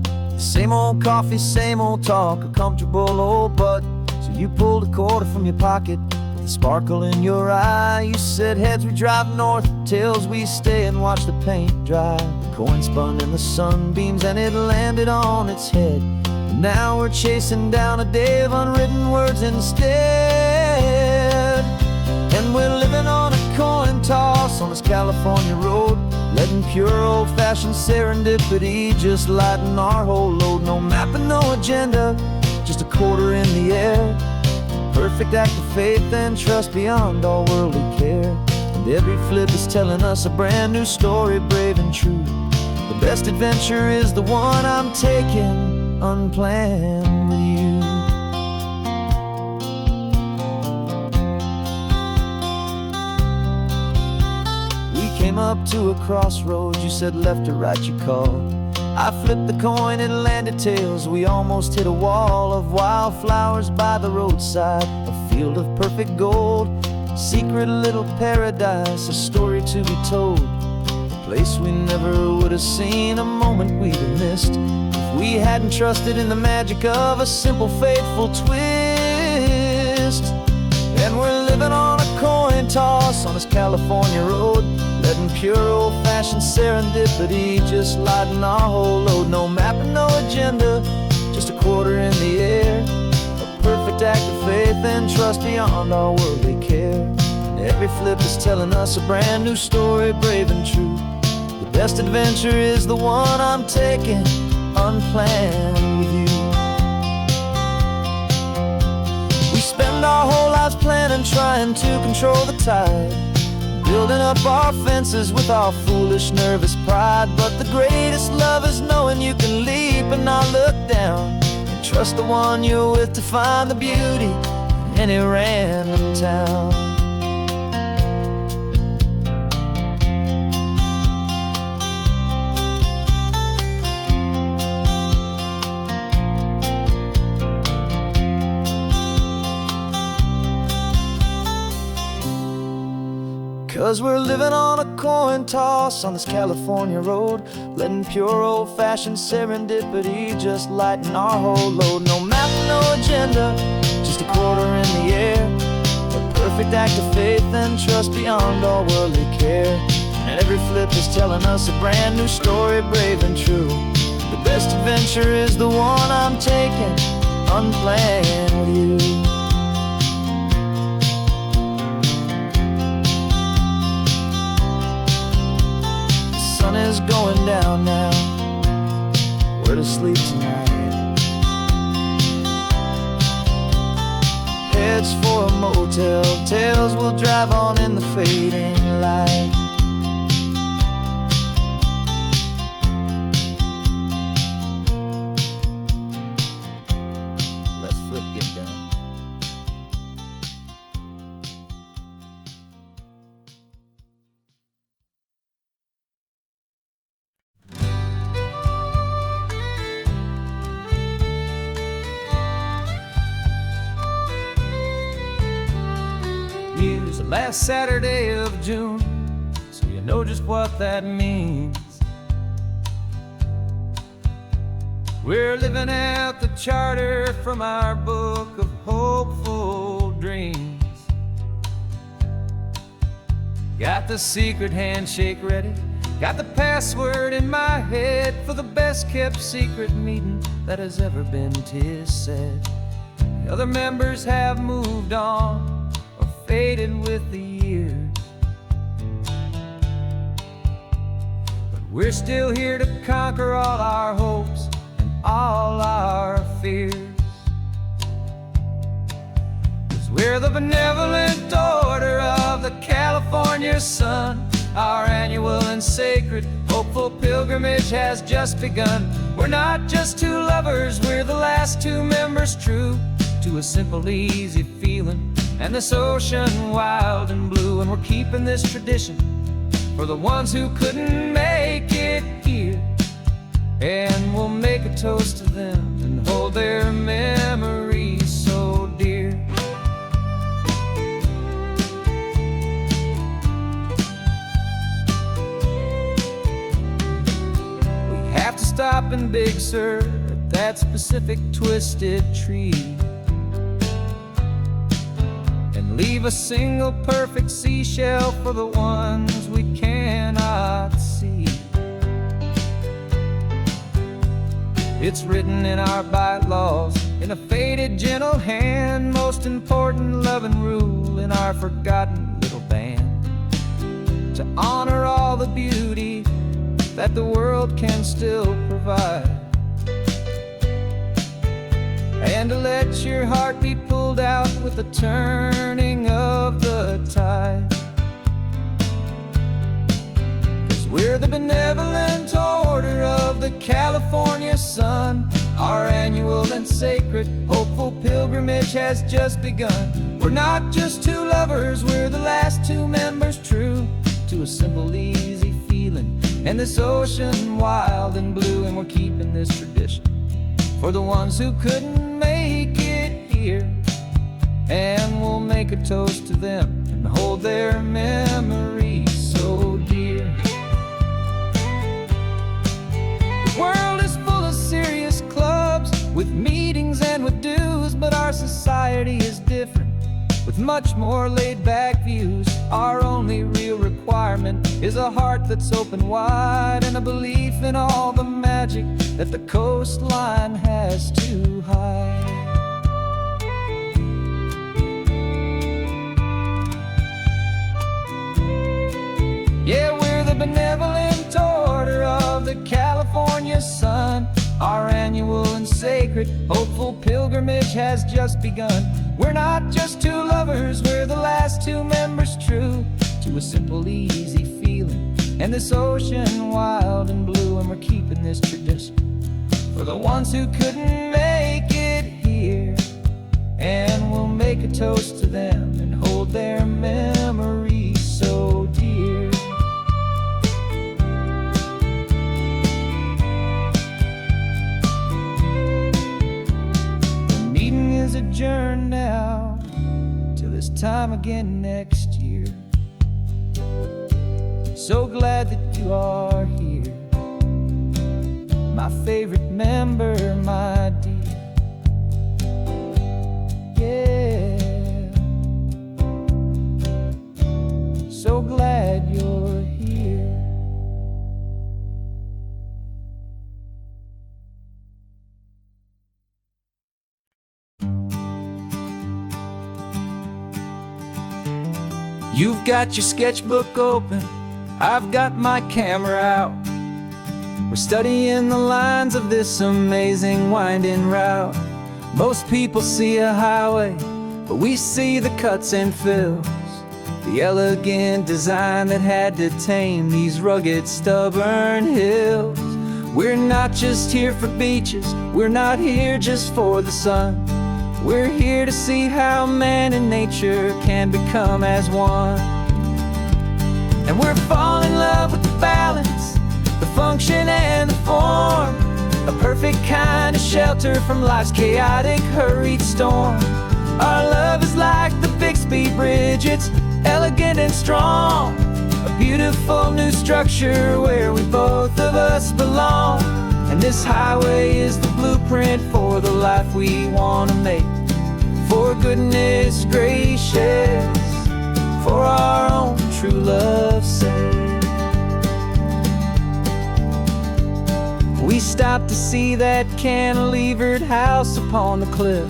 [SPEAKER 1] The same old coffee, same old talk, a comfortable old butt. So you pulled a quarter from your pocket with a sparkle in your eye. You said, heads we drive north, tails we stay and watch the paint dry. The coin spun in the sunbeams and it landed on its head. And now we're chasing down a day of unwritten words instead. And we're living on a coin toss on this California road, letting pure old-fashioned serendipity just lighten our whole load. No map and no agenda, just a quarter in the air. Perfect act of faith and trust beyond all worldly care. And every flip is telling us a brand new story, brave and true. The best adventure is the one I'm taking unplanned with you. Came up to a crossroads, you said left or right you called. I flipped the coin, it landed tails. We almost hit a wall of wildflowers by the roadside, a field of perfect gold, secret little paradise, a story to be told. A place we never would have seen, a moment we'd have missed if we hadn't trusted in the magic of a simple faithful twist. And we're living on a coin toss on this California road, letting pure old-fashioned serendipity just lighten our whole load. No map and no agenda, just a quarter in the air. A perfect act of faith and trust beyond all worldly care. And every flip is telling us a brand new story, brave and true. The best adventure is the one I'm taking unplanned with you. We spend our whole lives planning, trying to control the tide, building up our fences with our foolish, nervous pride. But the greatest love is knowing you can leap and not look down, and trust the one you're with to find the beauty in any random town.
[SPEAKER 2] 'Cause we're living on a coin toss on this California road, letting pure old-fashioned serendipity just lighten our whole load. No map, no agenda, just a quarter in the air, a perfect act of faith and trust beyond all worldly care. And every flip is telling us a brand new story, brave and true. The best adventure is the one I'm taking, unplanned with you. The sun is going down now, we're to sleep tonight. Heads for a motel, tails will drive on in the fading light.
[SPEAKER 1] Here's the last Saturday of June, so you know just what that means. We're living out the charter from our book of hopeful dreams. Got the secret handshake ready, got the password in my head for the best kept secret meeting that has ever been, 'tis said. The other members have moved on, faded with the years, but we're still here to conquer all our hopes and all our fears. 'Cause we're the benevolent order of the California sun. Our annual and sacred hopeful pilgrimage has just begun. We're not just two lovers, we're the last two members true to a simple, easy feeling and this ocean wild and blue. And we're keeping this tradition for the ones who couldn't make it here, and we'll make a toast to them and hold their memories so dear. We have to stop in Big Sur at that specific twisted tree, leave a single perfect seashell for the ones we cannot see. It's written in our bylaws, in a faded gentle hand, most important loving rule in our forgotten little band, to honor all the beauty that the world can still provide, and to let your heart be pulled out with the turning of the tide. 'Cause we're the benevolent order of the California sun. Our annual and sacred hopeful pilgrimage has just begun. We're not just two lovers, we're the last two members true to a simple, easy feeling and this ocean wild and blue. And we're keeping this tradition for the ones who couldn't make it here, and we'll make a toast to them and hold their memories so dear. The world is full of serious clubs with meetings and with dues, but our society is different with much more laid-back views. Our only real requirement is a heart that's open wide and a belief in all the magic that the coastline has to hide. Yeah, we're the benevolent order of the California sun. Our annual and sacred hopeful pilgrimage has just begun. We're not just two lovers, we're the last two members true to a simple, easy feeling and this ocean wild and blue. And we're keeping this tradition for the ones who couldn't make it here, and we'll make a toast to them and hold their memories so dear. The meeting is adjourned now till this time again next year. So glad that you are here, my favorite member, my dear. Yeah, so glad you're here. You've got your sketchbook open, I've got my camera out. We're studying the lines of this amazing winding route. Most people see a highway, but we see the cuts and fills, the elegant design that had to tame these rugged, stubborn hills. We're not just here for beaches, we're not here just for the sun. We're here to see how man and nature can become as one. And we're falling in love with the balance, the function and the form, a perfect kind of shelter from life's chaotic, hurried storm. Our love is like the Bixby Bridge, it's elegant and strong, a beautiful new structure where we both of us belong. And this highway is the blueprint for the life we want to make. For goodness gracious, for our own true love's sake. We stopped to see that cantilevered house upon the cliff,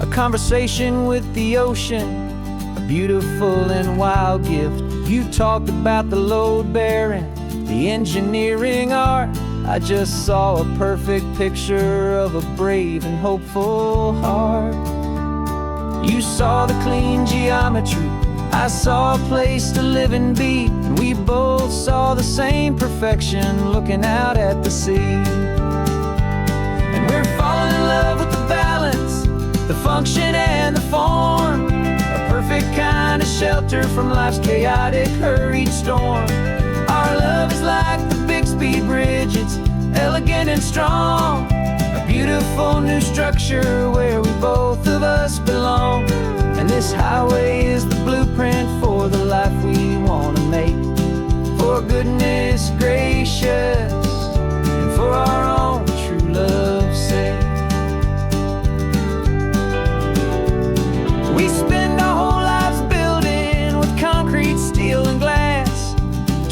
[SPEAKER 1] a conversation with the ocean, a beautiful and wild gift. You talked about the load bearing, the engineering art. I just saw a perfect picture of a brave and hopeful heart. You saw the clean geometry, I saw a place to live and be, and we both saw the same perfection looking out at the sea. And we're falling in love with the balance, the function and the form, a perfect kind of shelter from life's chaotic, hurried storm. Our love is like the Bixby Bridge, it's elegant and strong, a beautiful new structure where we both of us belong. And this highway is the blueprint for the life we want to make. For goodness gracious, and for our own true love's sake. We spend our whole lives building with concrete, steel and glass,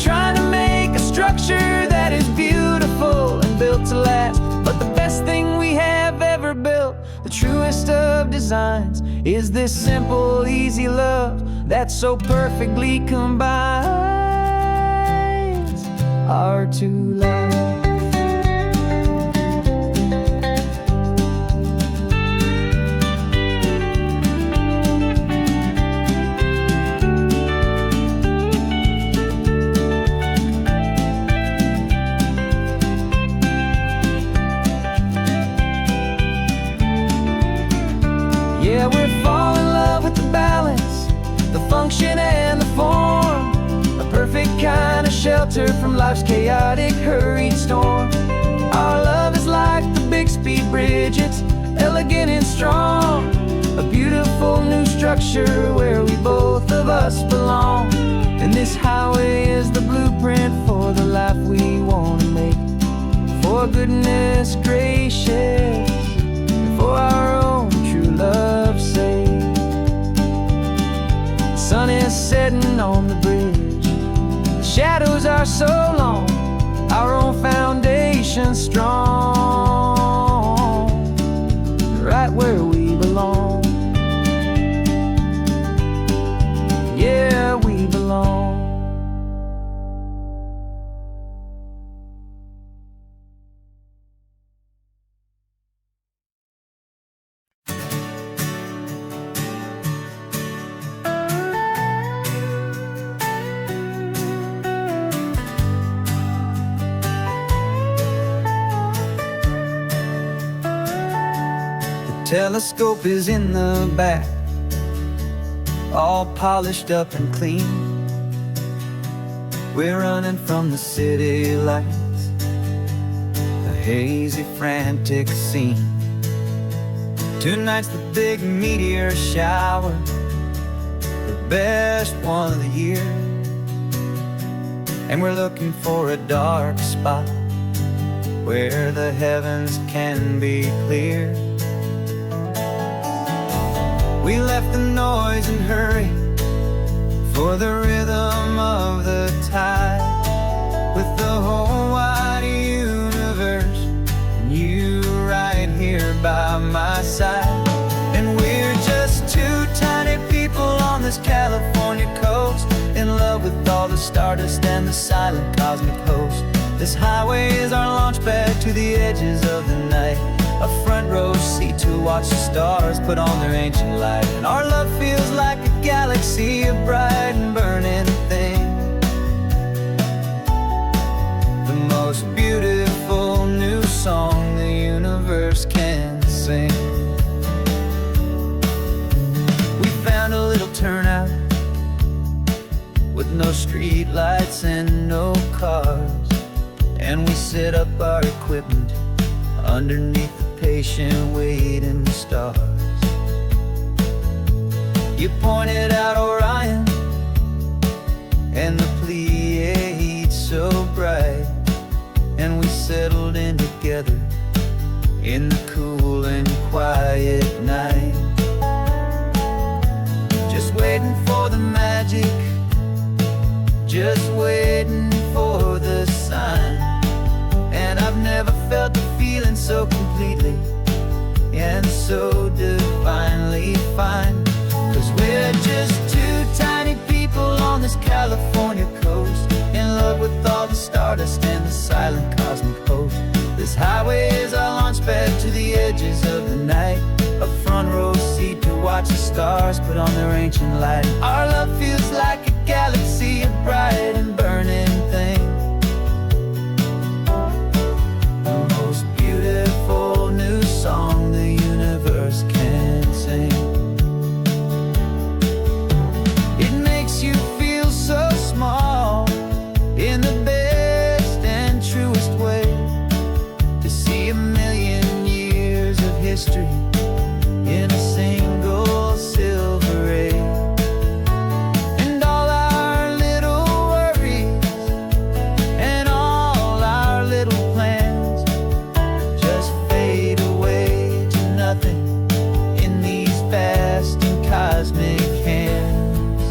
[SPEAKER 1] trying to make a structure that is beautiful and built to last. But the best thing we have ever built, the truest of designs, is this simple, easy love that so perfectly combines our two lives. Yeah, we're falling in love with the balance, the function and the form, a perfect kind of shelter from life's chaotic, hurried storm. Our love is like the Bixby Bridge, it's elegant and strong, a beautiful new structure where we both of us belong. And this highway is the blueprint for the life we want to make. For goodness gracious, and for our own true love's sake. The sun is setting on the bridge, the shadows are so long, our own foundation strong, right where we belong. Yeah, we belong. Telescope is in the back, all polished up and clean. We're running from the city lights, a hazy, frantic scene. Tonight's the big meteor shower, the best one of the year.
[SPEAKER 2] and we're looking for a dark spot where the heavens can be clear. We left the noise and hurry for the rhythm of the tide, with the whole wide universe and you right here by my side. And we're just two tiny people on this California coast, in love with all the stardust and the silent cosmic host. This highway is our launch pad to the edges of the night, a front row seat to watch the stars put on their ancient light. And our love feels like a galaxy, a bright and burning thing, the most beautiful new song the universe can sing. We found a little turnout with no street lights and no cars, and we set up our equipment underneath the patient waiting stars. You pointed out Orion and the Pleiades so bright, and we settled in together in the cool and quiet night, just waiting for the magic, just waiting for the sign. And I've never felt the feeling so completely and so divinely fine, 'cause we're just two tiny people on this California coast, in love with all the stardust and the silent cosmic host. This highway is our launch pad to the edges of the night, a front row seat to watch the stars put on their ancient light. Our love feels like a galaxy, a bright and burning thing, the most beautiful new song the universe can sing. It makes you feel so small in the best and truest way, to see a million years of history in a single silver ray. And all our little worries and all our little plans just fade away to nothing in these vast and cosmic hands.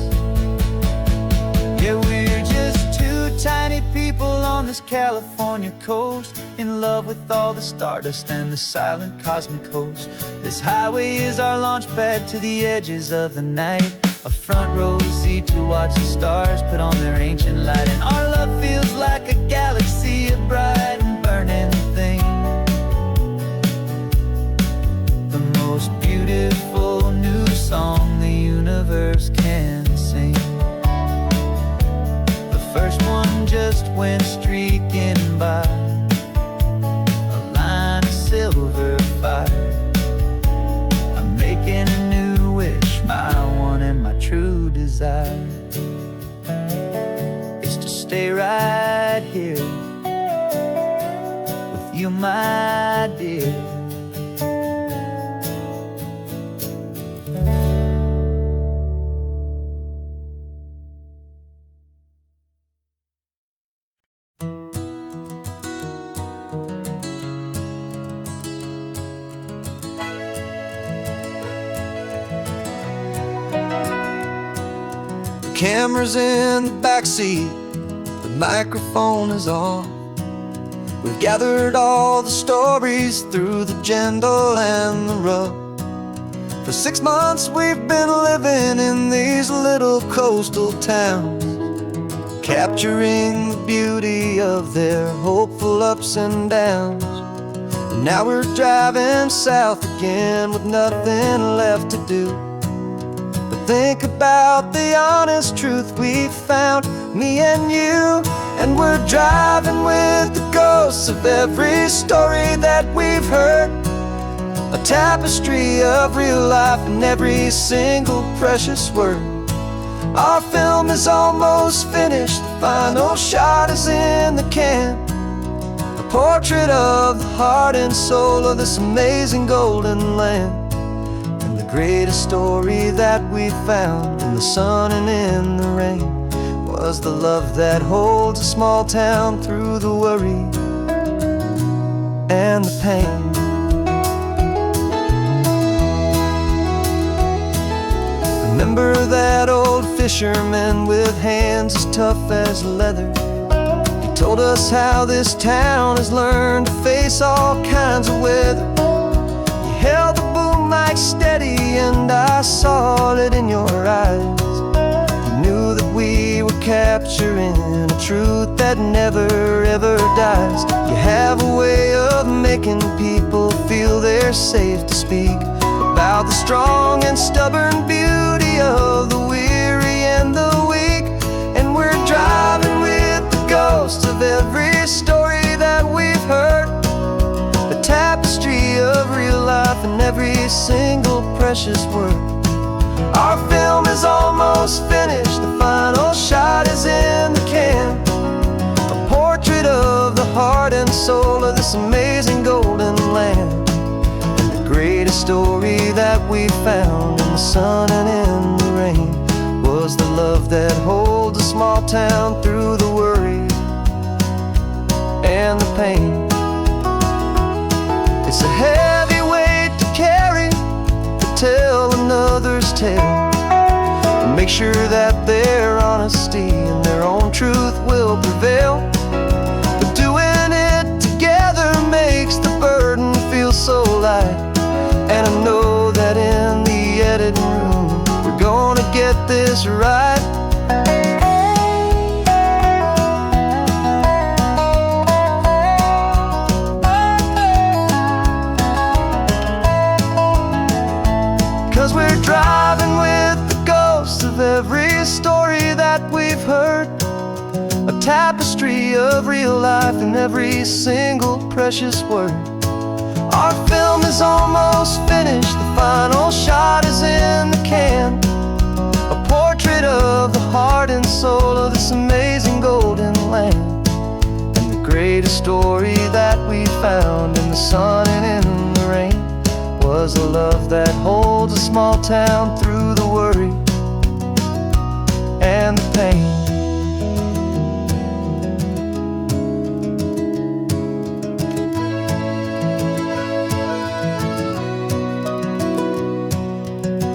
[SPEAKER 2] Yeah, we're just two tiny people on this California coast, in love with all the stardust and the silent cosmic host. This highway is our launch pad to the edges of the night, a front row seat to watch the stars put on their ancient light. And our love feels like a galaxy, a bright and burning thing, the most beautiful new song the universe can sing. The first one just went streaking by, a line of silver fire. I'm making a new wish, my one and my true desire is to stay right here with you, my dear.
[SPEAKER 3] Camera's in the backseat, the microphone is on. We've gathered all the stories through the gentle and the rough. For 6 months we've been living in these little coastal towns, capturing the beauty of their hopeful ups and downs. And now we're driving south again with nothing left to do. Think about the honest truth we found, me and you. And we're driving with the ghosts of every story that we've heard, a tapestry of real life in every single precious word. Our film is almost finished, the final shot is in the can, a portrait of the heart and soul of this amazing golden land. Greatest story that we found in the sun and in the rain. Well, was the love that holds a small town through the worry and the pain. Remember that old fisherman with hands as tough as leather? He told us how this town has learned to face all kinds of weather. You held the boom mic steady and I saw it in your eyes. You knew that we were capturing a truth that never ever dies. You have a way of making people feel they're safe to speak about the strong and stubborn beauty of the weary and the weak. And we're driving with the ghosts of every story that we've heard, the tapestry of real life and every single precious word. Our film is almost finished, the final shot is in the can, a portrait of the heart and soul of this amazing golden land. Greatest story that we found in the sun and in the rain was the love that holds a small town through the worry and the pain. It's a heavy weight to carry, to tell another's tale, and make sure that their honesty and their own truth will prevail. But doing it together makes the burden feel so light. And I know that in the editing room we're gonna get this right. 'Cause we're driving with the ghosts of every story that we've heard, a tapestry of real life in every single precious word. Our film is almost finished, the final shot is in the can, a portrait of the heart and soul of this amazing golden land. And the greatest story that we found in the sun and in the rain was the love that holds a small town through the worry and the pain.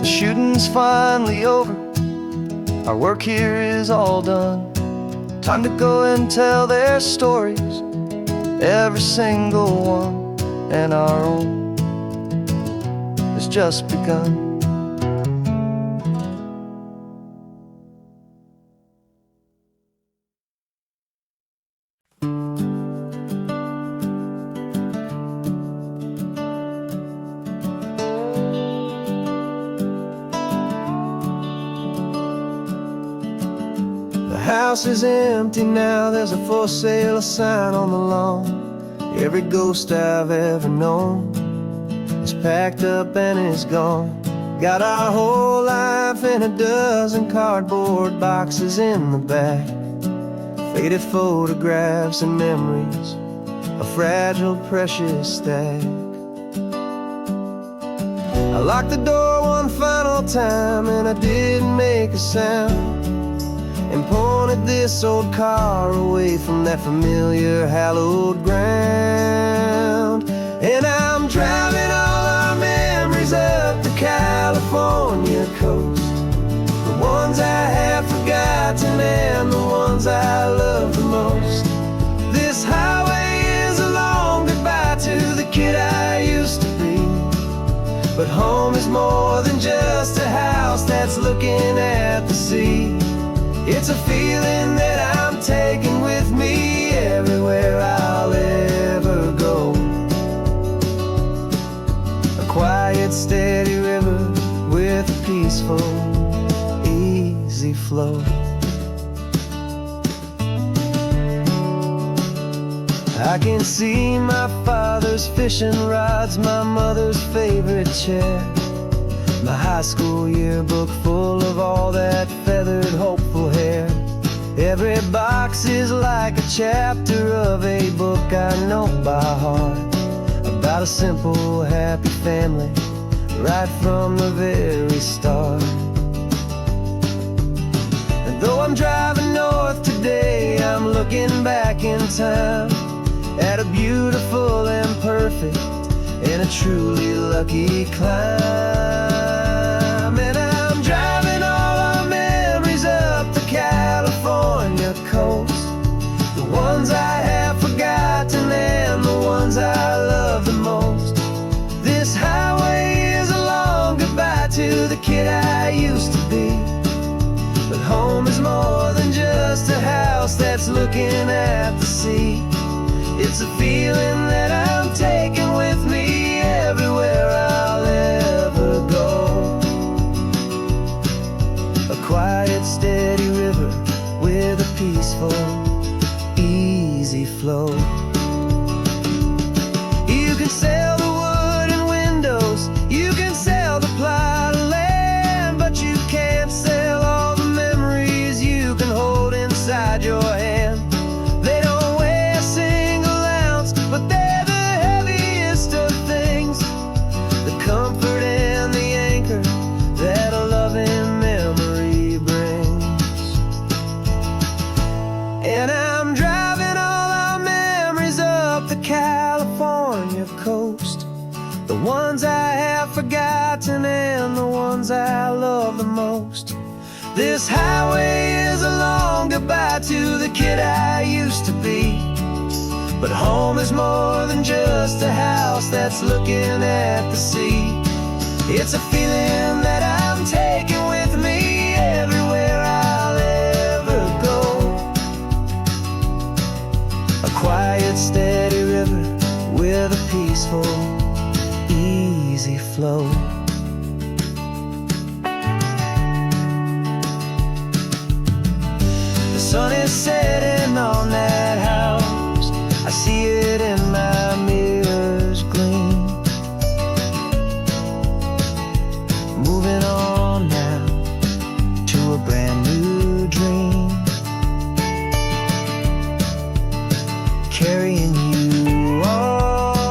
[SPEAKER 3] Shooting's finally over, our work here is all done. Time to go and tell their stories, every single one, and our own has just begun. The house is empty now, there's a for sale sign on the lawn. Every ghost I've ever known is packed up and is gone. Got our whole life in a dozen cardboard boxes in the back, faded photographs and memories, a fragile, precious stack. I locked the door one final time and I didn't make a sound, and pointed this old car away from that familiar hallowed ground. And I'm driving all our memories up the California coast, the ones I have forgotten and the ones I love the most. This highway is a long goodbye to the kid I used to be, but home is more than just a house that's looking at the sea. It's a feeling that I'm taking with me everywhere I'll ever go. A quiet, steady river with a peaceful, easy flow. I can see my father's fishing rods, my mother's favorite chair, my high school yearbook full of all that feathered, hopeful hair. Every box is like a chapter of a book I know by heart, about a simple, happy family right from the very start.
[SPEAKER 2] Though I'm driving north today, I'm looking back in time at a beautiful and perfect and a truly lucky climb. And I'm driving all our memories up the California coast, the ones I have forgotten and the ones I love the most. This highway is a long goodbye to the kid I used to be. But home is more than just a house that's looking at the sea. It's a feeling that I'm taking with me everywhere I'll ever go. A quiet, steady river with a peaceful, easy flow. You can sail the wooden windows, you can sail the plot of land, but you can't sail all the memories you can hold inside your hand. They don't weigh a single ounce, but they're the heaviest of things, the comfort and the anchor that a loving memory brings. And I'm driving all our memories up the California coast, the ones I have forgotten and the ones I love the most. This highway is a long goodbye to the kid I used to be. But home is more than just a house that's looking at the sea. It's a feeling that I'm taking with me everywhere I'll ever go. A quiet, steady river with a peaceful, easy flow. The sun is setting on that house, I see it in my mirror's gleam. Moving on now to a brand new dream, carrying you all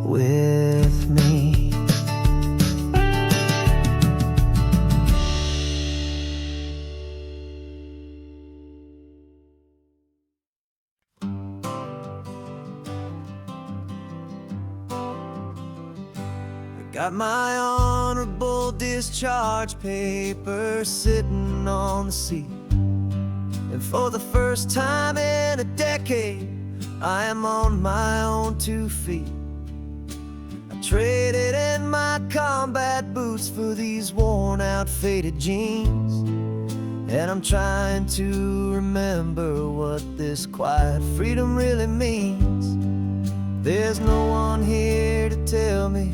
[SPEAKER 2] with me. Got my honorable discharge paper sitting on the seat, and for the first time in a decade, I am on my own 2 feet. I traded in my combat boots for these worn out faded jeans, and I'm trying to remember what this quiet freedom really means. There's no one here to tell me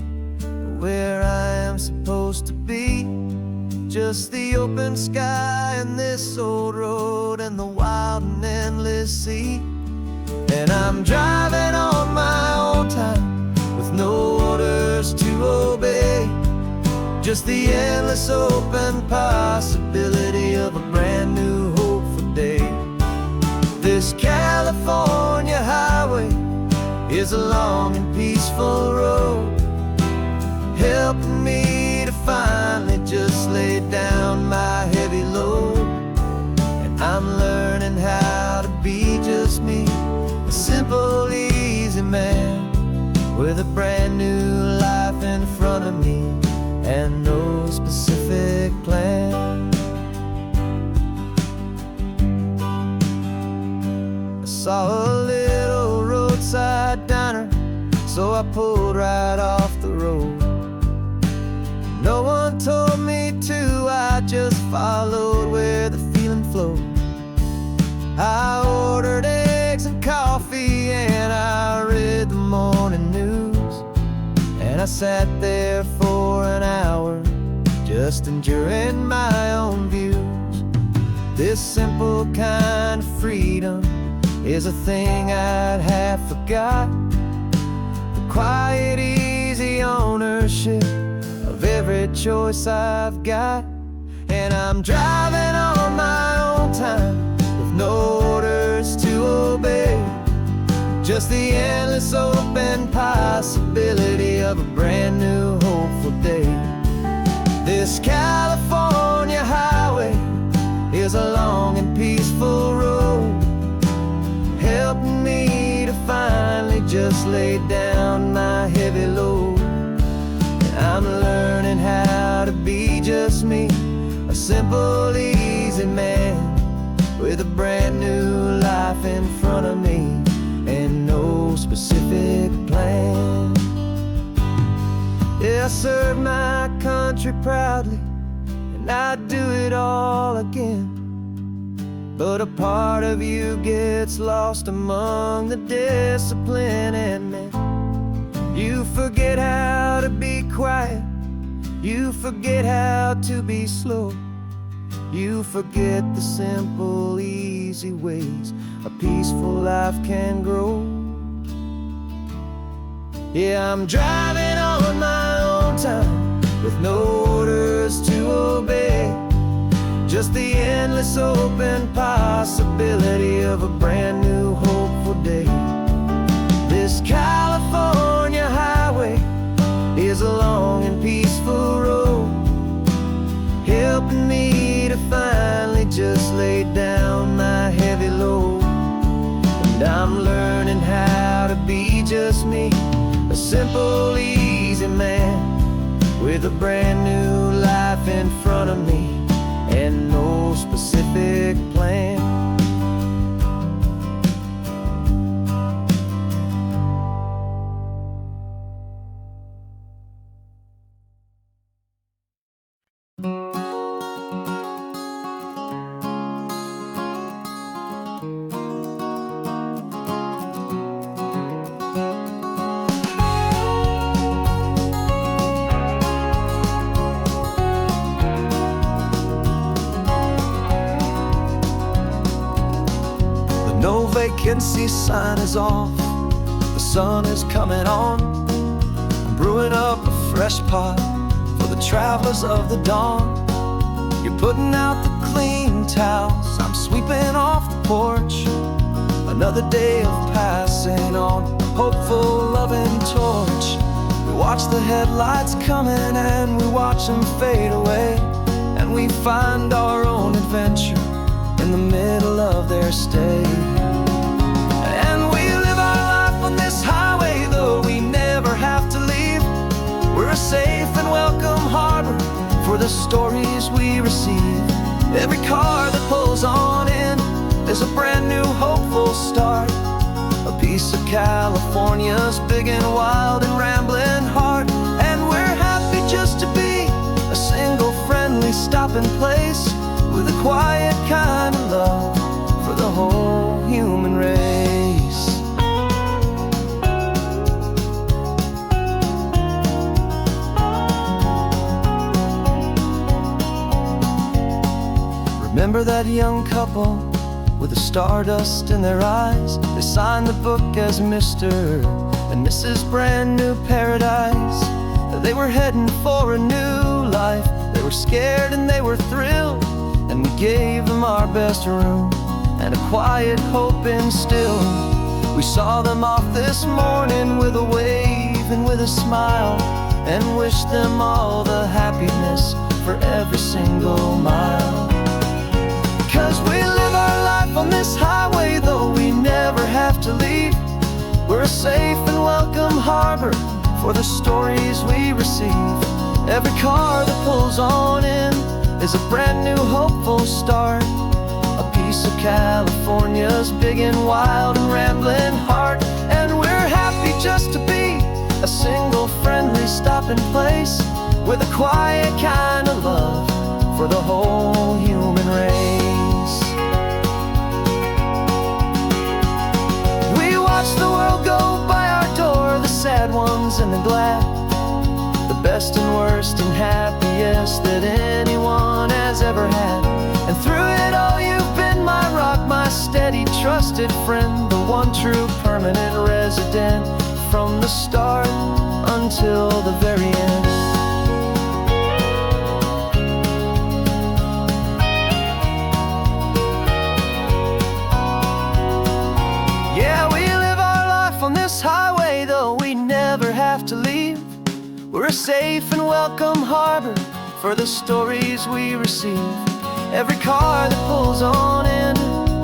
[SPEAKER 2] where I am supposed to be, just the open sky and this old road and the wild and endless sea. And I'm driving on my own time with no orders to obey, just the endless open possibility of a brand new hopeful day. This California highway is a long and peaceful road, helping me to finally just lay down my heavy load. And I'm learning how to be just me, a simple, easy man with a brand new life in front of me and no specific plan. I saw a little roadside diner, so I pulled right off the road. No one told me to, I just followed where the feeling flowed. I ordered eggs and coffee and I read the morning news, and I sat there for an hour just enduring my own views. This simple kind of freedom is a thing I'd have forgot, the quiet, easy ownership of every choice I've got. And I'm driving on my own time with no orders to obey, just the endless open possibility of a brand new hopeful day. This This California highway is a long and peaceful road, helping me to finally just lay down my heavy load. I'm learning how to be just me, a simple, easy man with a brand new life in front of me and no specific plan. Yeah, I serve my country proudly, and I'd do it all again. But a part of you gets lost among the discipline, and man, you forget how to be quiet, you forget how to be slow, you forget the simple, easy ways a peaceful life can grow. Yeah, I'm driving on my own time with no orders to obey, just the endless open possibility of a brand new hopeful day. This California highway is a long and peaceful road, helping me to finally just lay down my heavy load. And I'm learning how to be just me, a simple, easy man with a brand new life in front of me and no specific plan.
[SPEAKER 3] No vacancy sign is off, the sun is coming on. I'm brewing up a fresh pot for the travelers of the dawn. You're putting out the clean towels, I'm sweeping off the porch. Another day of passing on a hopeful, loving torch. We watch the headlights coming and we watch them fade away, and we find our own adventure in the middle of their stay. And we live our life on this highway, though we never have to leave. We're a safe and welcome harbor for the stories we receive. Every car that pulls on in is a brand new hopeful start, a piece of California's big and wild and rambling heart. And we're happy just to be a single friendly stopping place with a quiet kind of love for the whole human race. Remember that young couple with the stardust in their eyes? They signed the book as Mr. and Mrs. Brand New Paradise. They were heading for a new life. They were scared and they were thrilled, and we gave them our best room and a quiet hope instilled. We saw them off this morning with a wave and with a smile, and wished them all the happiness for every single mile. 'Cause we live our life on this highway, though we never have to leave. We're a safe and welcome harbor for the stories we receive. Every car that pulls on in is a brand new hopeful start, a piece of California's big and wild and rambling heart. And we're happy just to be a single friendly stopping place with a quiet kind of love for the whole human race. We watch the world go by our door, the sad ones and the glad, the best and worst and happiest that anyone has ever had. And through it all you've been my rock, my steady, trusted friend, the one true permanent resident from the start until the very end. Yeah, we live our life on this highway, though we never have to leave. We're a safe and welcome harbor
[SPEAKER 1] for the stories we receive. Every car that pulls on in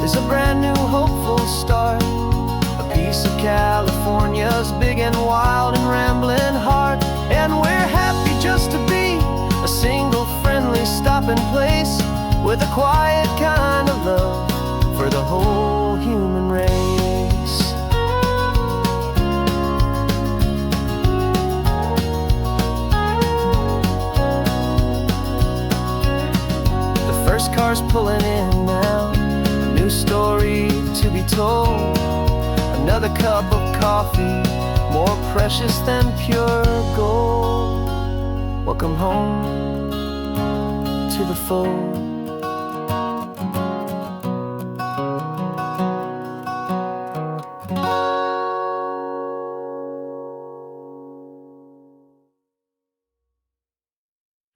[SPEAKER 1] is a brand new hopeful start. A piece of California's big and wild and rambling heart. And we're happy just to be a single friendly stopping place with a quiet kind of love for the whole human race. The first car's pulling in now, a new story to be told. Another cup of coffee, more precious than pure gold. Welcome home to the fold.